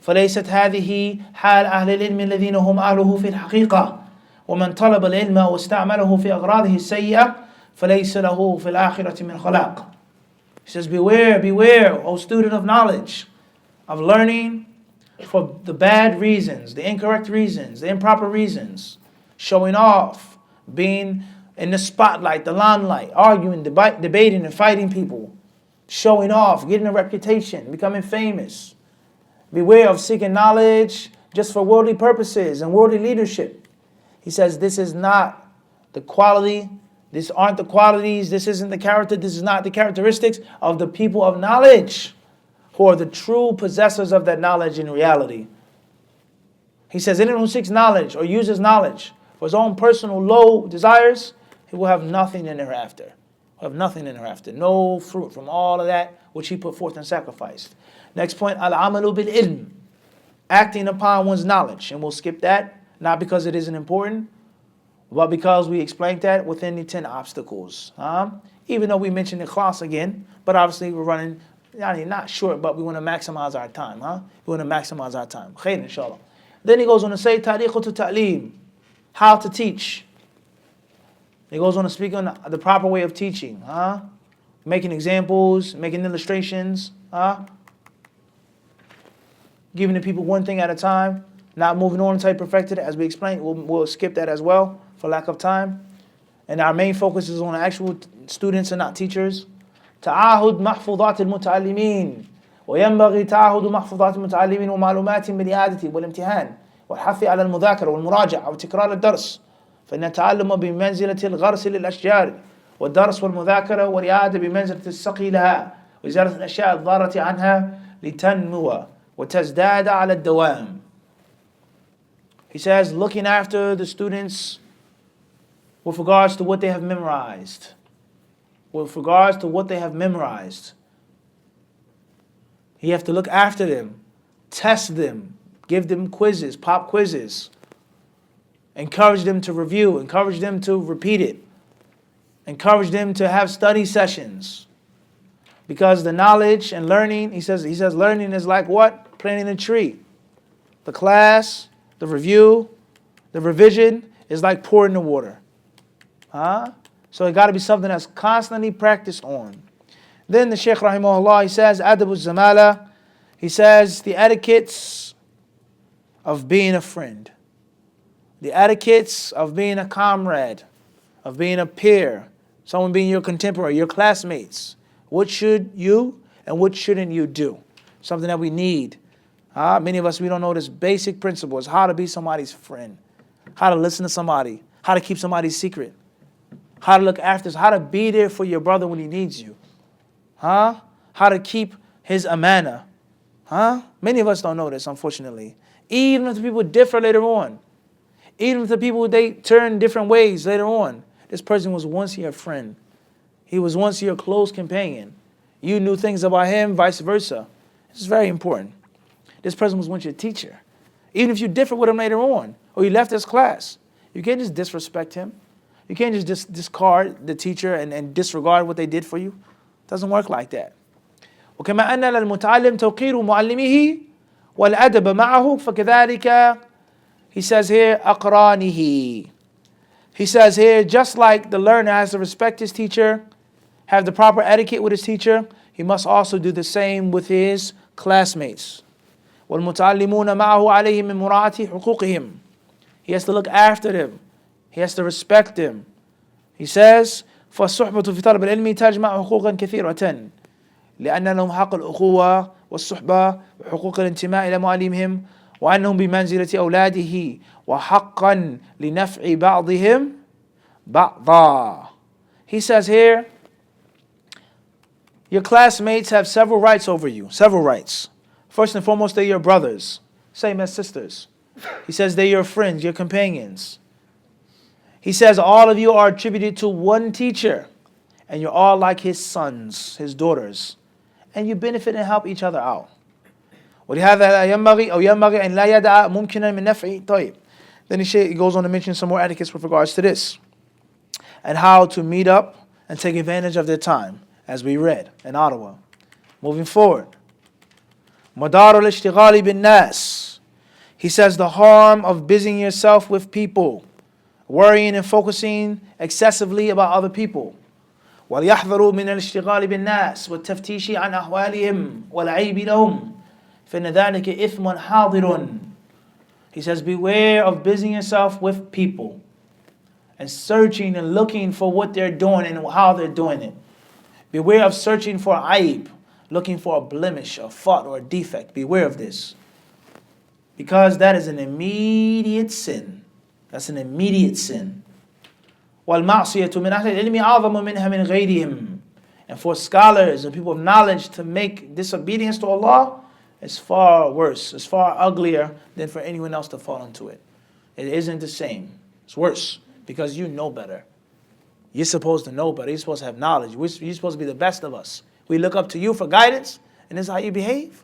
فليست هذه حال أهل العلم الذين هم أهله في الحقيقة ومن طلب العلم واستعمله في أغراضه السيئة فليس له في الآخرة من خلاق. He says, beware, O student of knowledge, of learning for the bad reasons, the incorrect reasons, the improper reasons, showing off, being in the spotlight, the limelight, arguing, debating and fighting people, showing off, getting a reputation, becoming famous. Beware of seeking knowledge just for worldly purposes and worldly leadership. He says this is not the quality, these aren't the qualities, this isn't the character, this is not the characteristics of the people of knowledge, who are the true possessors of that knowledge in reality. He says, anyone who seeks knowledge or uses knowledge for his own personal low desires, he will have nothing in hereafter. Will have nothing in hereafter. No fruit from all of that which he put forth and sacrificed. Next point, al-amalu bil-ilm. Acting upon one's knowledge. And we'll skip that, not because it isn't important, but because we explained that within the 10 obstacles. Even though we mentioned the class again, but obviously we're running not short, but we want to maximize our time. We want to maximize our time. Khair, inshallah. Then he goes on to say, tariqatu ta'lim, how to teach. He goes on to speak on the proper way of teaching. Making examples, making illustrations. Giving the people one thing at a time, not moving on until you perfected it. As we explained, we'll skip that as well for lack of time. And our main focus is on actual students and not teachers. Ta'ahud mahfudat al-muta'allimin. وينبغي تعهد محفوظات المتعلمين ومعلوماتهم بالإعادة والامتحان والحث على المذاكرة والمراجعة وتكرار الدرس، فإن التعلم بمنزلة الغرس للأشجار، والدرس والمذاكرة والإعادة بمنزلة السقي لها وإزالة الأشياء الضارة عنها لتنمو وتزداد على الدوام. He says, looking after the students with regards to what they have memorized. With regards to what they have memorized. You have to look after them, test them, give them quizzes, pop quizzes. Encourage them to review, encourage them to repeat it. Encourage them to have study sessions. Because the knowledge and learning, he says learning is like what? Planting a tree. The class, the review, the revision is like pouring the water. So it got to be something that's constantly practiced on. Then the Shaykh rahimahullah, he says, Adabu Zamala, he says the etiquettes of being a friend. The etiquettes of being a comrade, of being a peer, someone being your contemporary, your classmates. What should you and what shouldn't you do? Something that we need. Many of us, we don't know this basic principle. It's how to be somebody's friend, how to listen to somebody, how to keep somebody's secret, how to look after us, how to be there for your brother when he needs you. How to keep his amana. Many of us don't know this, unfortunately. Even if the people differ later on. Even if the people, they turn different ways later on. This person was once your friend. He was once your close companion. You knew things about him, vice versa. This is very important. This person was once your teacher. Even if you differ with him later on, or you left his class, you can't just disrespect him. You can't just discard the teacher and disregard what they did for you. It doesn't work like that. وكما أن للمتعلم توقير معلمه والأدب معه فكذلك, he says here, أقرانه. He says here, just like the learner has to respect his teacher, have the proper etiquette with his teacher, he must also do the same with his classmates. والمتعلمون معه عليه من مراعاة حقوقهم. He has to look after them. He has to respect them. He says, فالصحبة في طلب العلم تجمع حقوقا كثيرة لأن لهم حق الأخوة والصحبة وحقوق الانتماء إلى معلمهم وأنهم بمنزلة أولاده وحقا لنفع بعضهم بعضا. He says here, your classmates have several rights over you, several rights. First and foremost, they're your brothers, same as sisters. He says they're your friends, your companions. He says all of you are attributed to one teacher, and you're all like his sons, his daughters, and you benefit and help each other out. ولهذا ينبغي أن لا يدع ممكنا من نفعه. طيب. Then he goes on to mention some more etiquettes with regards to this, and how to meet up and take advantage of their time, as we read in Ottawa. Moving forward, مدار الاشتغال بالناس. He says the harm of busying yourself with people, worrying and focusing excessively about other people. وليحذروا من الاشتغال بالناس والتفتيش عن أحوالهم والعيب لهم فإن ذلك إثم حاضر. He says, beware of busying yourself with people and searching and looking for what they're doing and how they're doing it. Beware of searching for aib, looking for a blemish, a fault, or a defect. Beware of this, because that is an immediate sin. That's an immediate sin. وَالْمَعْصِيَةُ مِنْ أَهْلِ الْعِلْمِ أَعْظَمُ مِنْهَا مِنْ غَيْرِهِمْ. And for scholars and people of knowledge to make disobedience to Allah, it's far worse, it's far uglier than for anyone else to fall into it. It isn't the same. It's worse, because you know better. You're supposed to know better. You're supposed to have knowledge. You're supposed to be the best of us. We look up to you for guidance, and this is how you behave.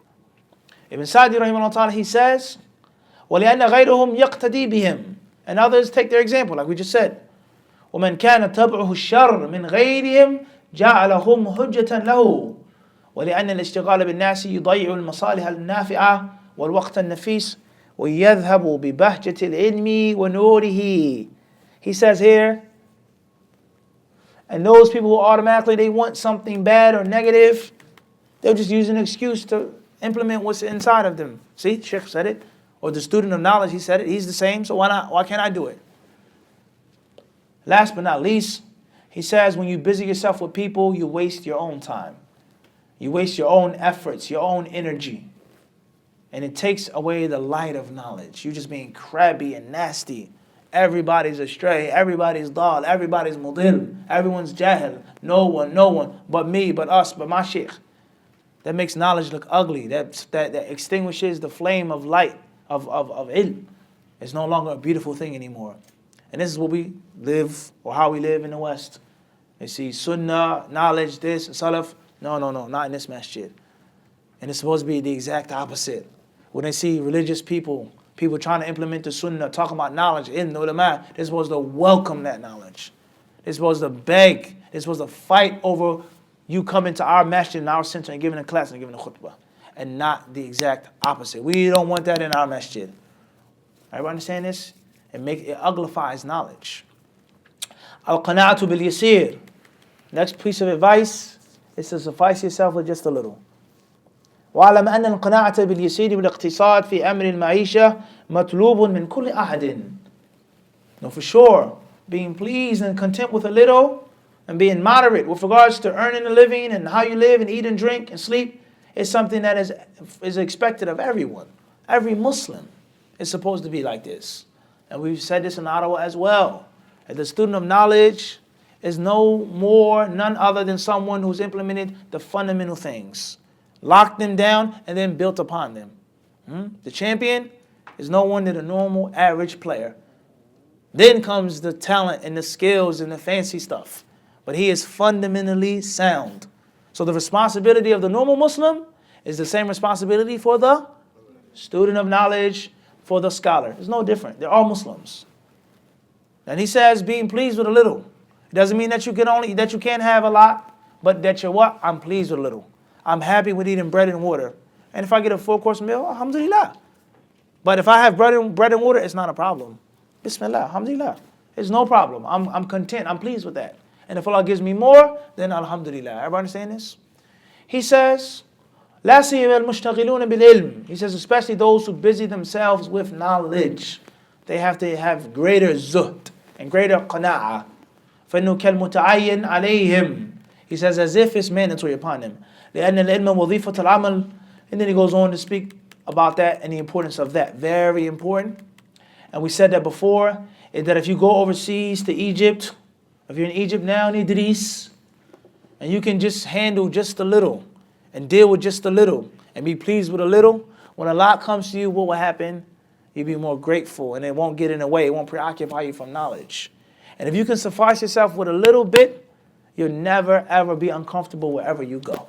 Ibn Sa'di rahimahullah ta'ala, he says, وَلِأَنَّ غَيْرُهُمْ يَقْتَدِي بِهِمْ. And others take their example, like we just said. وَمَنْ كَانَ تَبْعُهُ الشَّرِّ مِنْ غَيْرِهِمْ جَعَلَهُمْ حُجَّةً لَهُ ولأن الاشتغال بالناس يضيع المصالح النافعة والوقت النفيس ويذهب ببهجة العلم ونوره. He says here, and those people who automatically they want something bad or negative, they'll just use an excuse to implement what's inside of them. See, Sheikh said it, or the student of knowledge, he said it. He's the same, so why not? Why can't I do it? Last but not least, he says when you busy yourself with people, you waste your own time. You waste your own efforts, your own energy. And it takes away the light of knowledge. You're just being crabby and nasty. Everybody's astray. Everybody's dal. Everybody's mudil. Everyone's jahil. No one but me, but us, but my sheikh. That makes knowledge look ugly. That extinguishes the flame of light, of ilm. It's no longer a beautiful thing anymore. And this is what we live, or how we live in the West. They see sunnah, knowledge, this, salaf. No, not in this masjid. And it's supposed to be the exact opposite. When they see religious people trying to implement the sunnah, talking about knowledge, in ulama, they're supposed to welcome that knowledge. They're supposed to beg. They're supposed to fight over you coming to our masjid in our center and giving a class and giving a khutbah. And not the exact opposite. We don't want that in our masjid. Everybody understand this? It uglifies knowledge. Al-qana'atu bil-yasir. Next piece of advice is to suffice yourself with just a little. وَعَلَمْ أَنَّ الْقَنَاعَةَ بِالْيَسِيرِ وَالْاقْتِصَادِ فِي أَمْرِ الْمَعِيشَةِ مَطْلُوبٌ مِنْ كُلِّ أَحَدٍ. No, for sure, being pleased and content with a little and being moderate with regards to earning a living and how you live and eat and drink and sleep is something that is expected of everyone. Every Muslim is supposed to be like this. And we've said this in Ottawa as well. That the student of knowledge is none other than someone who's implemented the fundamental things. Locked them down and then built upon them. The champion is no one than a normal, average player. Then comes the talent and the skills and the fancy stuff. But he is fundamentally sound. So the responsibility of the normal Muslim is the same responsibility for the student of knowledge, for the scholar. It's no different. They're all Muslims. And he says being pleased with a little. It doesn't mean that you can't have a lot, but that you're what? I'm pleased with a little. I'm happy with eating bread and water. And if I get a 4-course meal, alhamdulillah. But if I have bread and water, it's not a problem. Bismillah, alhamdulillah. It's no problem. I'm content. I'm pleased with that. And if Allah gives me more, then alhamdulillah. Everybody understand this? He says, لا سيما المشتغلون بالعلم. He says, especially those who busy themselves with knowledge. They have to have greater zuhd and greater qana'ah. فإنه كالمتعين عليهم. He says, as if it's mandatory upon them. لأن العلم وظيفة العمل. And then he goes on to speak about that and the importance of that. Very important. And we said that before, is that if you go overseas to Egypt, if you're in Egypt now in Idris, and you can just handle just a little, and deal with just a little, and be pleased with a little, when a lot comes to you, what will happen? You'll be more grateful, and it won't get in the way. It won't preoccupy you from knowledge. And if you can suffice yourself with a little bit, you'll never, ever be uncomfortable wherever you go.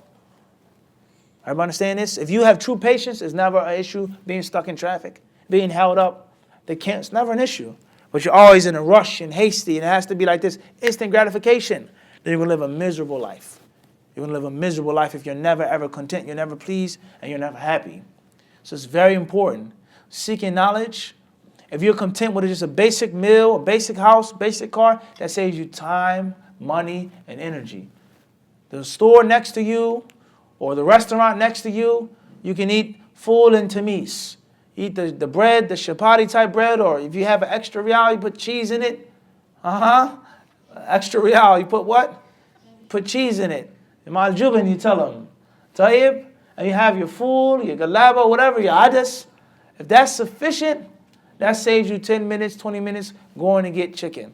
Everybody understand this? If you have true patience, it's never an issue being stuck in traffic, being held up. It's never an issue. But you're always in a rush and hasty, and it has to be like this, instant gratification. Then you're going to live a miserable life. You're going to live a miserable life if you're never, ever content, you're never pleased, and you're never happy. So it's very important. Seeking knowledge, if you're content with just a basic meal, a basic house, basic car, that saves you time, money, and energy. The store next to you, or the restaurant next to you, you can eat full and tamis. Eat the bread, the chapati type bread, or if you have an extra real, you put cheese in it. Extra real, you put what? Put cheese in it. In Maljubin, you tell them, Tayyib, and you have your food, your galaba, whatever, your adas. If that's sufficient, that saves you 10 minutes, 20 minutes going to get chicken.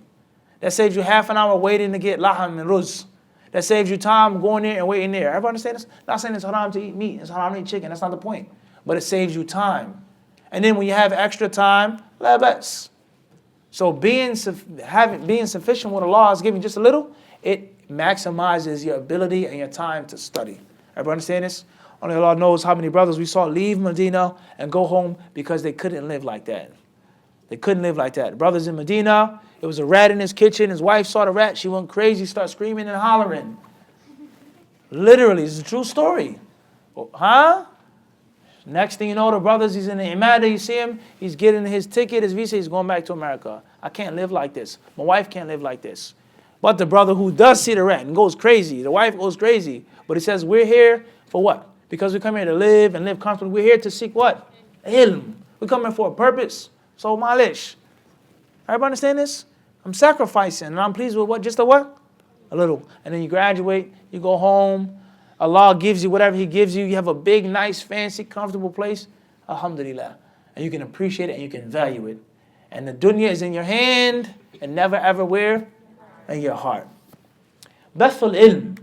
That saves you half an hour waiting to get laham and ruz. That saves you time going there and waiting there. Everybody understand this? Not saying it's haram to eat meat, it's haram to eat chicken. That's not the point. But it saves you time. And then when you have extra time, la bas. So being sufficient with Allah is giving just a little, it maximizes your ability and your time to study. Everybody understand this? Only Allah knows how many brothers we saw leave Medina and go home because they couldn't live like that. They couldn't live like that. Brothers in Medina, it was a rat in his kitchen. His wife saw the rat. She went crazy, started screaming and hollering. Literally, it's a true story. Next thing you know, the brothers, he's in the Imada, you see him, he's getting his ticket, his visa, he's going back to America. I can't live like this. My wife can't live like this. But the brother who does see the rat and goes crazy, the wife goes crazy. But he says, we're here for what? Because we come here to live and live comfortably. We're here to seek what? Ilm. We come here for a purpose. So malish. Everybody understand this? I'm sacrificing and I'm pleased with what? Just a what? A little. And then you graduate, you go home, Allah gives you whatever He gives you. You have a big, nice, fancy, comfortable place. Alhamdulillah. And you can appreciate it and you can value it. And the dunya is in your hand and never ever where? In your heart. Bathul ilm.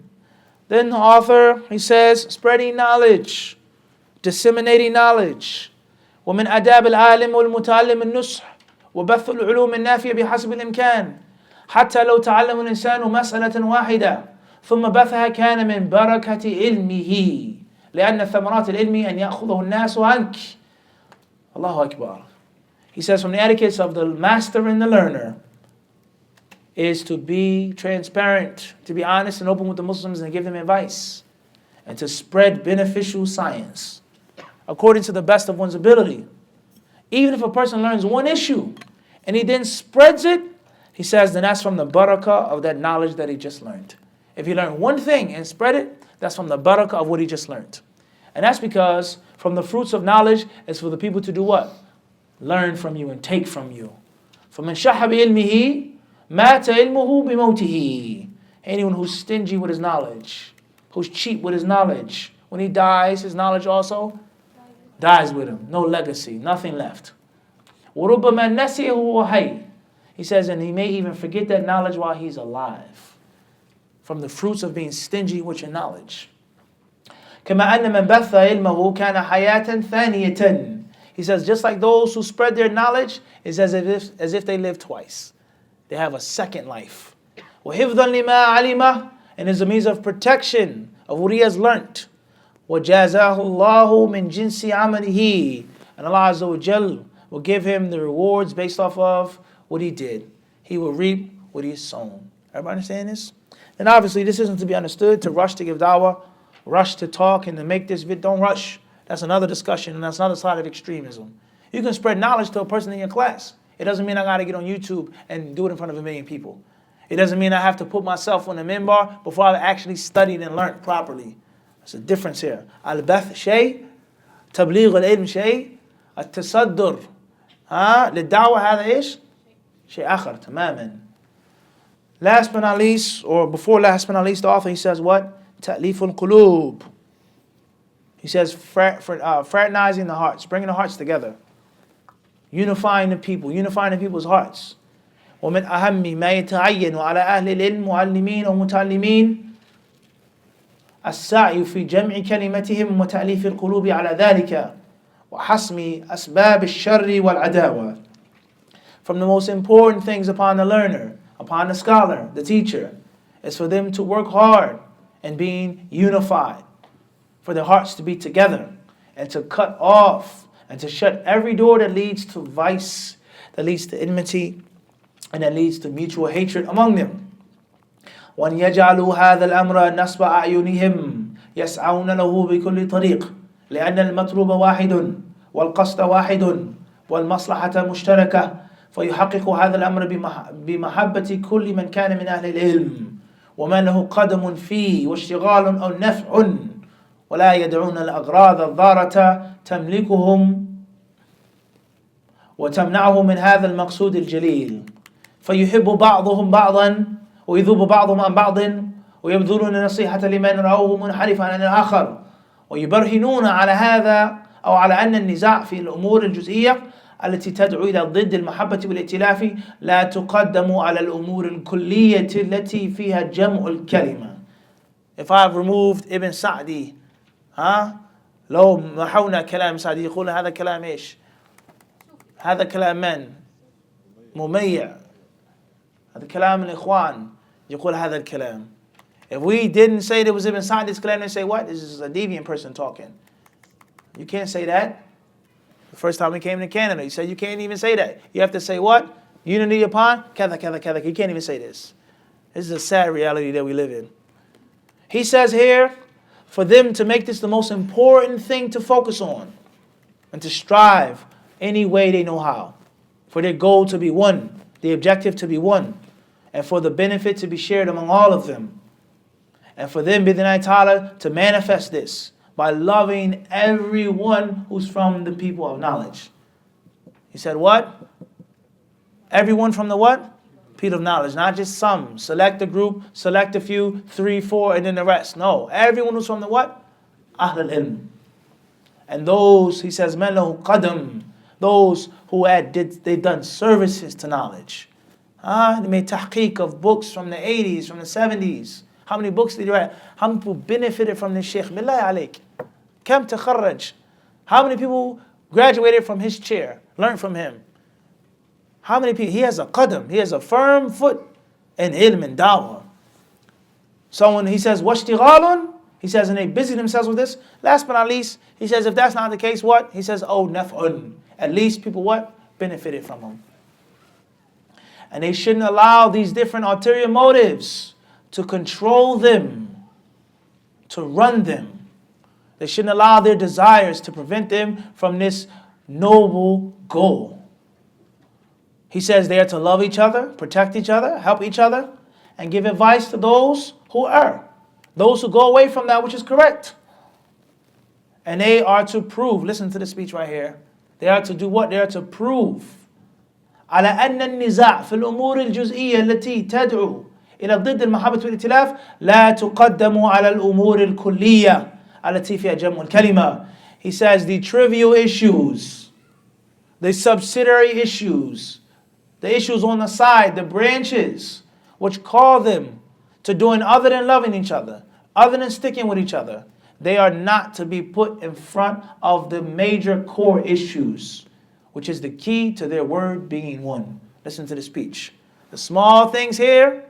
Then the author, he says, spreading knowledge, disseminating knowledge. ومن آداب العالم والمتعلم النصح وبث العلوم النافية بحسب الإمكان حتى لو تعلم الإنسان مسألة واحدة ثم بثها كان من بركة علمه لأن ثمرات العلم أن يأخذه الناس عنك. Allahu Akbar. He says from the etiquettes of the master and the learner is to be transparent, to be honest and open with the Muslims and give them advice, and to spread beneficial science according to the best of one's ability. Even if a person learns one issue and he then spreads it, he says then that's from the barakah of that knowledge that he just learned. If he learned one thing and spread it, that's from the barakah of what he just learned. And that's because from the fruits of knowledge is for the people to do what? Learn from you and take from you. فَمَنْ شَحَ بِعِلْمِهِ مَاتَ عِلْمُهُ بِمَوْتِهِ. Anyone who's stingy with his knowledge, who's cheap with his knowledge, when he dies, his knowledge also dies with him. No legacy, nothing left. وَرُبَّمَا نَسِيهُ وَحَيٍّ. He says, and he may even forget that knowledge while he's alive. From the fruits of being stingy with your knowledge. كَمَا أَنَّ مَنْ بَثَّ عِلْمَهُ كَانَ حَيَاةً ثَانِيَةً. He says, just like those who spread their knowledge, is as if they live twice. They have a second life. وَحِفْظًا لِمَا عَلِمَهُ. And is a means of protection of what he has learnt. وَجَازَاهُ اللَّهُ مِنْ جِنْسِ عَمَلِهِ. And Allah Azza wa Jal will give him the rewards based off of what he did. He will reap what he has sown. Everybody understand this? And obviously this isn't to be understood to rush to give dawah, rush to talk and to make this vid. Don't rush. That's another discussion and that's another side of extremism. You can spread knowledge to a person in your class. It doesn't mean I got to get on YouTube and do it in front of 1 million people. It doesn't mean I have to put myself on the minbar before I've actually studied and learned properly. There's a difference here. Al-bath shay, tabligh al-ilm shay, at-tasaddur للدعوة هذا إيش؟ شيء آخر تماما. Last but not least, or before last but not least, the author, he says what? تأليف القلوب. He says fraternizing the hearts, bringing the hearts together. Unifying the people, unifying the people's hearts. ومن أهم ما يتعين على أهل العلم معلمين ومتعلمين السعي في جمع كلمتهم وتأليف القلوب على ذلك وحسم أسباب الشر والعداوة. From the most important things upon the learner, upon the scholar, the teacher, is for them to work hard and being unified, for their hearts to be together and to cut off and to shut every door that leads to vice, that leads to enmity, and that leads to mutual hatred among them. وَأَنْ يَجْعَلُوا هَذَا الْأَمْرَ نَصْبَ أَعْيُنِهِمْ يَسْعَوْنَ لَهُ بِكُلِّ طَرِيقٍ لأن المطلوب واحد والقصد واحد والمصلحة مشتركة فيحقق هذا الأمر بمحبة كل من كان من أهل العلم وما له قدم فيه واشتغال أو نفع ولا يدعون الأغراض الضارة تملكهم وتمنعه من هذا المقصود الجليل فيحب بعضهم بعضا ويذوب بعضهم عن بعض ويبذلون النصيحة لمن رأوه منحرفا عن الآخر ويبرهنون على هذا أو على أن النزاع في الأمور الجزئية التي تدعو إلى ضد المحبة والائتلاف لا تقدم على الأمور الكلية التي فيها جمع الكلمة. If I've removed Ibn Sa'di, لو محونا كلام سعدي يقول هذا كلام إيش؟ هذا كلام من؟ مميع. هذا كلام الإخوان يقول هذا الكلام. If we didn't say there was Ibn Sa'di's kalam, they say what? This is a deviant person talking. You can't say that. The first time we came to Canada, you said you can't even say that. You have to say what? Unity upon? Kada, kada, kada. You can't even say this. This is a sad reality that we live in. He says here, for them to make this the most important thing to focus on and to strive any way they know how. For their goal to be one, the objective to be one, and for the benefit to be shared among all of them. And for them, bid'nai ta'ala, to manifest this by loving everyone who's from the people of knowledge. He said what? Everyone from the what? People of knowledge, not just some. Select a group, select a few, 3, 4, and then the rest. No, everyone who's from the what? Ahl al-ilm. And those, he says, man lahu qadam, those who they done services to knowledge. They made tahqiq of books from the 80s, from the 70s. How many books did he write? How many people benefited from this sheikh? Billahi alayk. Kam takharraj. How many people graduated from his chair, learned from him? How many people? He has a qadam, he has a firm foot in ilm and dawah. Someone, he says, washtighalun, he says, and they busy themselves with this. Last but not least, he says, if that's not the case, what? He says, oh, naf'un. At least people what? Benefited from him. And they shouldn't allow these different ulterior motives to control them, to run them. They shouldn't allow their desires to prevent them from this noble goal. He says they are to love each other, protect each other, help each other, and give advice to those who err, those who go away from that which is correct. And they are to prove, listen to the speech right here, they are to do what? They are to prove على أن النزاع في الأمور الجزئية التي تدعو إلى ضد المحبة والائتلاف لا تقدم على الأمور الكلية التي فيها جمع الكلمة. He says the trivial issues, the subsidiary issues, the issues on the side, the branches, which call them to doing other than loving each other, other than sticking with each other, they are not to be put in front of the major core issues, which is the key to their word being one. Listen to the speech. The small things here,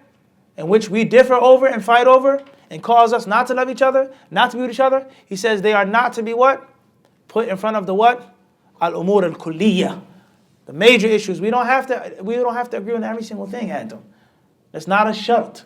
in which we differ over and fight over, and cause us not to love each other, not to be with each other, he says they are not to be what? Put in front of the what? Al-umur al-kulliyah. The major issues. We don't have to agree on every single thing, Adam. That's not a shart.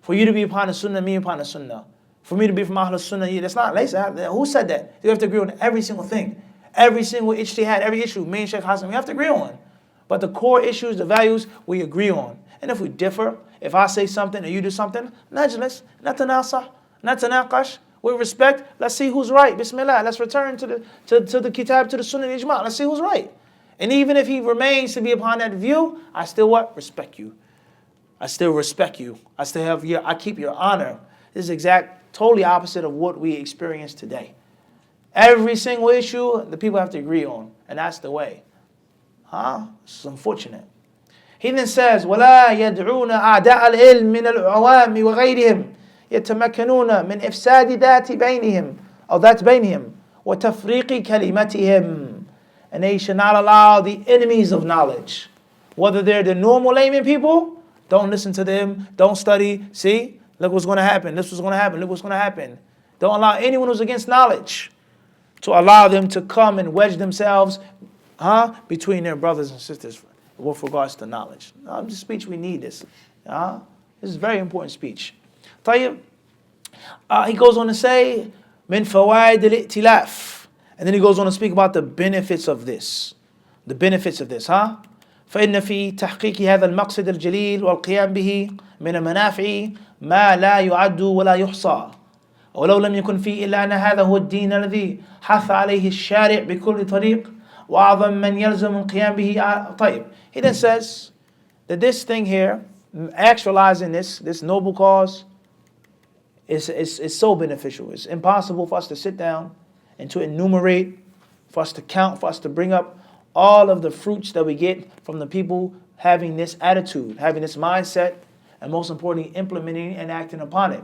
For you to be upon the sunnah, me upon the sunnah. For me to be from Ahl sunnah, that's not. Who said that? You have to agree on every single thing. Every single ijtihad, every issue, me and Sheikh Hassan, we have to agree on. But the core issues, the values, we agree on. And if we differ, if I say something and you do something, najlis, natanasah, natanaqash, with respect, let's see who's right. Bismillah, let's return to the kitab, to the sunnah ijma'. Let's see who's right. And even if he remains to be upon that view, I still what? Respect you. I still respect you. I keep your honor. This is totally opposite of what we experience today. Every single issue, the people have to agree on. And that's the way. It's unfortunate. He then says, وَلَا يَدْعُونَ أَعْدَاءَ الْعِلْمِ مِنَ الْعَوَامِ وَغَيْرِهِمْ يَتَمَكَّنُونَ مِنْ إِفْسَادِ ذَاتِ بَيْنِهِمْ أو ذات بينهم وَتَفْرِيقِ كَلِمَتِهِمْ. And they should not allow the enemies of knowledge, whether they're the normal layman people, don't listen to them, don't study. See, look what's going to happen. This was going to happen. Look what's going to happen. Don't allow anyone who's against knowledge to allow them to come and wedge themselves between their brothers and sisters with regards to knowledge. This speech, we need this. This is very important speech. طيب, he goes on to say, من فوائد الائتلاف. And then he goes on to speak about the benefits of this. The benefits of this, فإن في تحقيق هذا المقصد الجليل والقيام به من المنافع ما لا يعد ولا يحصى. ولو لم يكن فيه إلا أن هذا هو الدين الذي حث عليه الشارع بكل طريق وأعظم من يلزم القيام به. طيب. He then says that this thing here, actualizing this noble cause, is so beneficial. It's impossible for us to sit down and to enumerate, for us to count, for us to bring up all of the fruits that we get from the people having this attitude, having this mindset, and most importantly, implementing and acting upon it.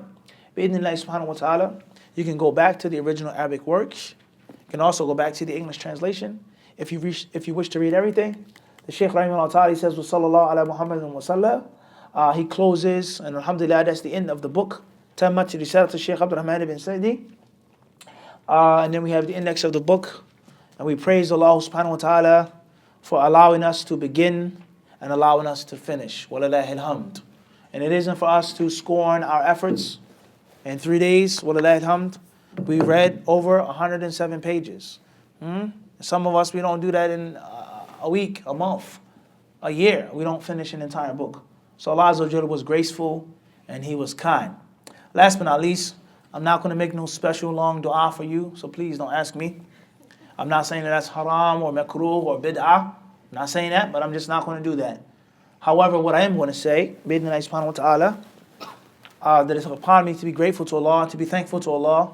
Bi'idhnillahi subhanahu wa ta'ala, you can go back to the original Arabic work. You can also go back to the English translation. If you wish to read everything, the Shaykh Rahimahullah Ta'ala says, wa sallallahu ala Muhammadin wa sallam. He closes, and alhamdulillah, that's the end of the book. Tammat Risalat al-Shaykh Abdul Rahman ibn Sa'di. And then we have the index of the book. And we praise Allah subhanahu wa ta'ala for allowing us to begin and allowing us to finish. Walillahi alhamd. And it isn't for us to scorn our efforts. In 3 days, walillahi alhamd, we read over 107 pages. Some of us, we don't do that in a week, a month, a year. We don't finish an entire book. So Allah Azza wa Jalla was graceful and He was kind. Last but not least, I'm not going to make no special long dua for you, so please don't ask me. I'm not saying that that's haram or makruh or bid'ah. I'm not saying that, but I'm just not going to do that. However, what I am going to say, Bidnillah subhanahu wa ta'ala, that it's upon me to be grateful to Allah, to be thankful to Allah.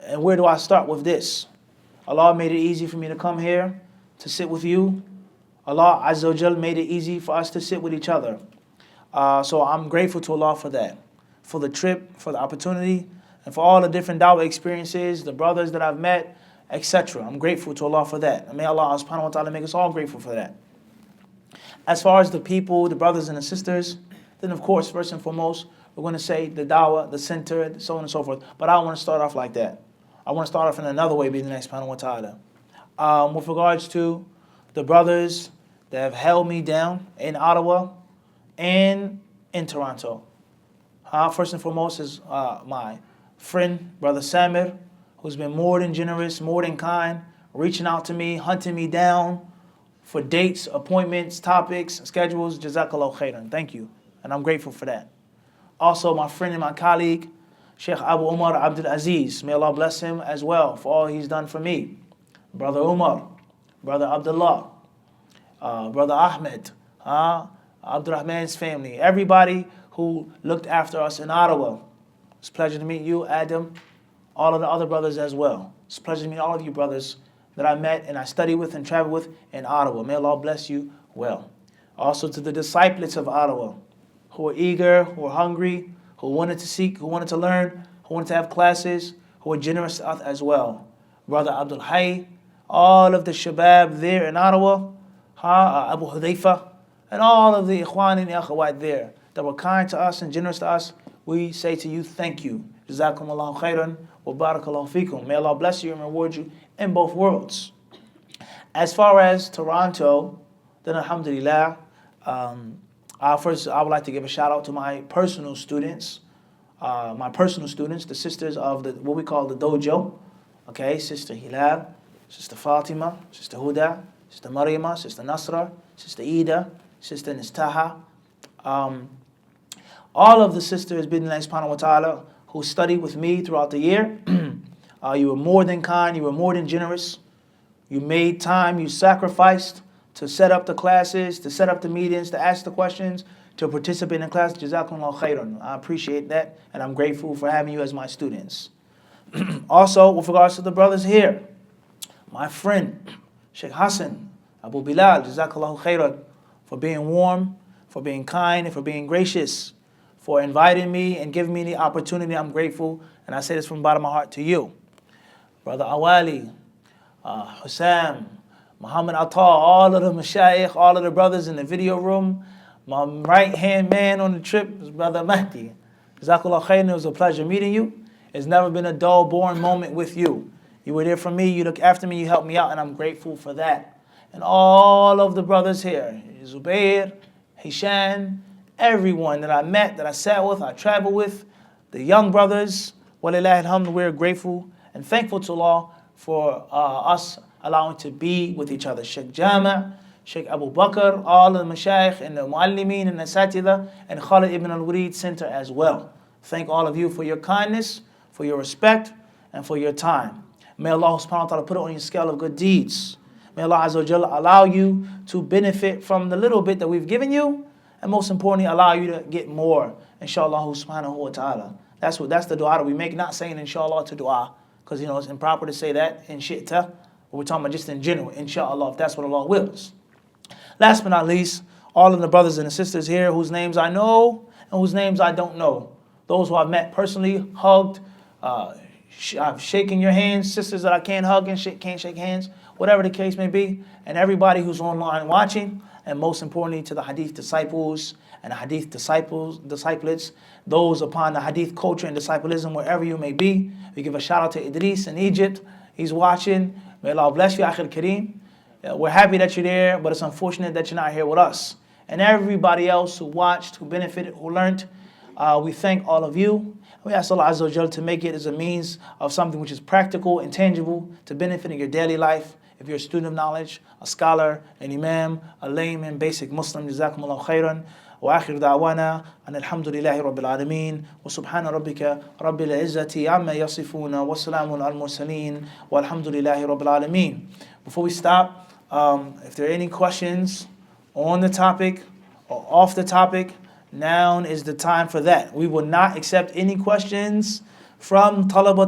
And where do I start with this? Allah made it easy for me to come here, to sit with you. Allah Azza wa Jal made it easy for us to sit with each other. So I'm grateful to Allah for that, for the trip, for the opportunity, and for all the different dawah experiences, the brothers that I've met, etc. I'm grateful to Allah for that. And may Allah subhanahu wa ta'ala make us all grateful for that. As far as the people, the brothers and the sisters, then of course, first and foremost, we're going to say the dawah, the center, so on and so forth. But I don't want to start off like that. I want to start off in another way, bi'idhnillahi subhanahu wa ta'ala. With regards to the brothers that have held me down in Ottawa and in Toronto. First and foremost is my friend, Brother Samir, who's been more than generous, more than kind, reaching out to me, hunting me down for dates, appointments, topics, schedules. Jazakallah khairan. Thank you. And I'm grateful for that. Also, my friend and my colleague, Sheikh Abu Umar Abdul Aziz. May Allah bless him as well for all he's done for me. Brother Umar, Brother Abdullah, Brother Ahmed, Abdul Rahman's family, everybody who looked after us in Ottawa. It's a pleasure to meet you, Adam, all of the other brothers as well. It's a pleasure to meet all of you brothers that I met and I studied with and traveled with in Ottawa. May Allah bless you well. Also to the disciples of Ottawa who were eager, who were hungry, who wanted to seek, who wanted to learn, who wanted to have classes, who were generous to us as well. Brother Abdul Hayy, all of the shabab there in Ottawa, Abu Hudayfa, and all of the ikhwan and akhawat there that were kind to us and generous to us, we say to you, thank you. Jazakumullahu khairan wa barakallahu fikum. May Allah bless you and reward you in both worlds. As far as Toronto, then alhamdulillah, first I would like to give a shout out to my personal students, the sisters of what we call the dojo. Okay, Sister Hilal, Sister Fatima, Sister Huda, Sister Maryama, Sister Nasra, Sister Ida, Sister Nistaha. All of the sisters, bi'idhnillahi subhanahu wa ta'ala, who studied with me throughout the year. You were more than kind, you were more than generous. You made time, you sacrificed to set up the classes, to set up the meetings, to ask the questions, to participate in class. Jazakumullahu khairan. I appreciate that, and I'm grateful for having you as my students. Also, with regards to the brothers here, my friend, Sheikh Hassan, Abu Bilal, Jazakallahu khairan, for being warm, for being kind, and for being gracious, for inviting me and giving me the opportunity. I'm grateful, and I say this from the bottom of my heart to you. Brother Awali, Hussam, Muhammad Atta, all of the mashayikh, all of the brothers in the video room. My right-hand man on the trip is Brother Mahdi. Jazakallah khairan, it was a pleasure meeting you. It's never been a dull, boring moment with you. You were there for me, you looked after me, you helped me out, and I'm grateful for that. And all of the brothers here, Zubair, Hishan, everyone that I met, that I sat with, I traveled with, the young brothers, walillahi alhamd, we're grateful and thankful to Allah for us allowing to be with each other. Sheikh Jama, Sheikh Abu Bakr, all of the mashayikh and the muallimeen and the satida, and Khalid ibn al-Walid Center as well. Thank all of you for your kindness, for your respect, and for your time. May Allah subhanahu wa ta'ala put it on your scale of good deeds. May Allah Azza wa Jalla allow you to benefit from the little bit that we've given you, and most importantly, allow you to get more, inshallah subhanahu wa ta'ala. That's the dua that we make, not saying inshallah to dua, because it's improper to say that in shi'ta, but we're talking about just in general, inshallah, if that's what Allah wills. Last but not least, all of the brothers and the sisters here whose names I know and whose names I don't know. Those who I've met personally, hugged, I've shaken your hands, sisters that I can't hug and can't shake hands, whatever the case may be, and everybody who's online watching, and most importantly to the Hadith disciples and the Hadith disciples, those upon the Hadith culture and disciplism wherever you may be. We give a shout out to Idris in Egypt. He's watching. May Allah bless you, Akhil Kareem. We're happy that you're there, but it's unfortunate that you're not here with us. And everybody else who watched, who benefited, who learned, we thank all of you. We ask Allah Azza wa Jalla to make it as a means of something which is practical and tangible to benefit in your daily life. If you're a student of knowledge, a scholar, an imam, a layman, basic Muslim, jazakumullahu khairan. وآخر دعوانا أن الحمد لله رب العالمين وسبحان ربك رب العزة عما يصفون وسلام على المرسلين والحمد لله رب العالمين. Before we stop, if there are any questions on the topic or off the topic, now is the time for that. We will not accept any questions from Talabat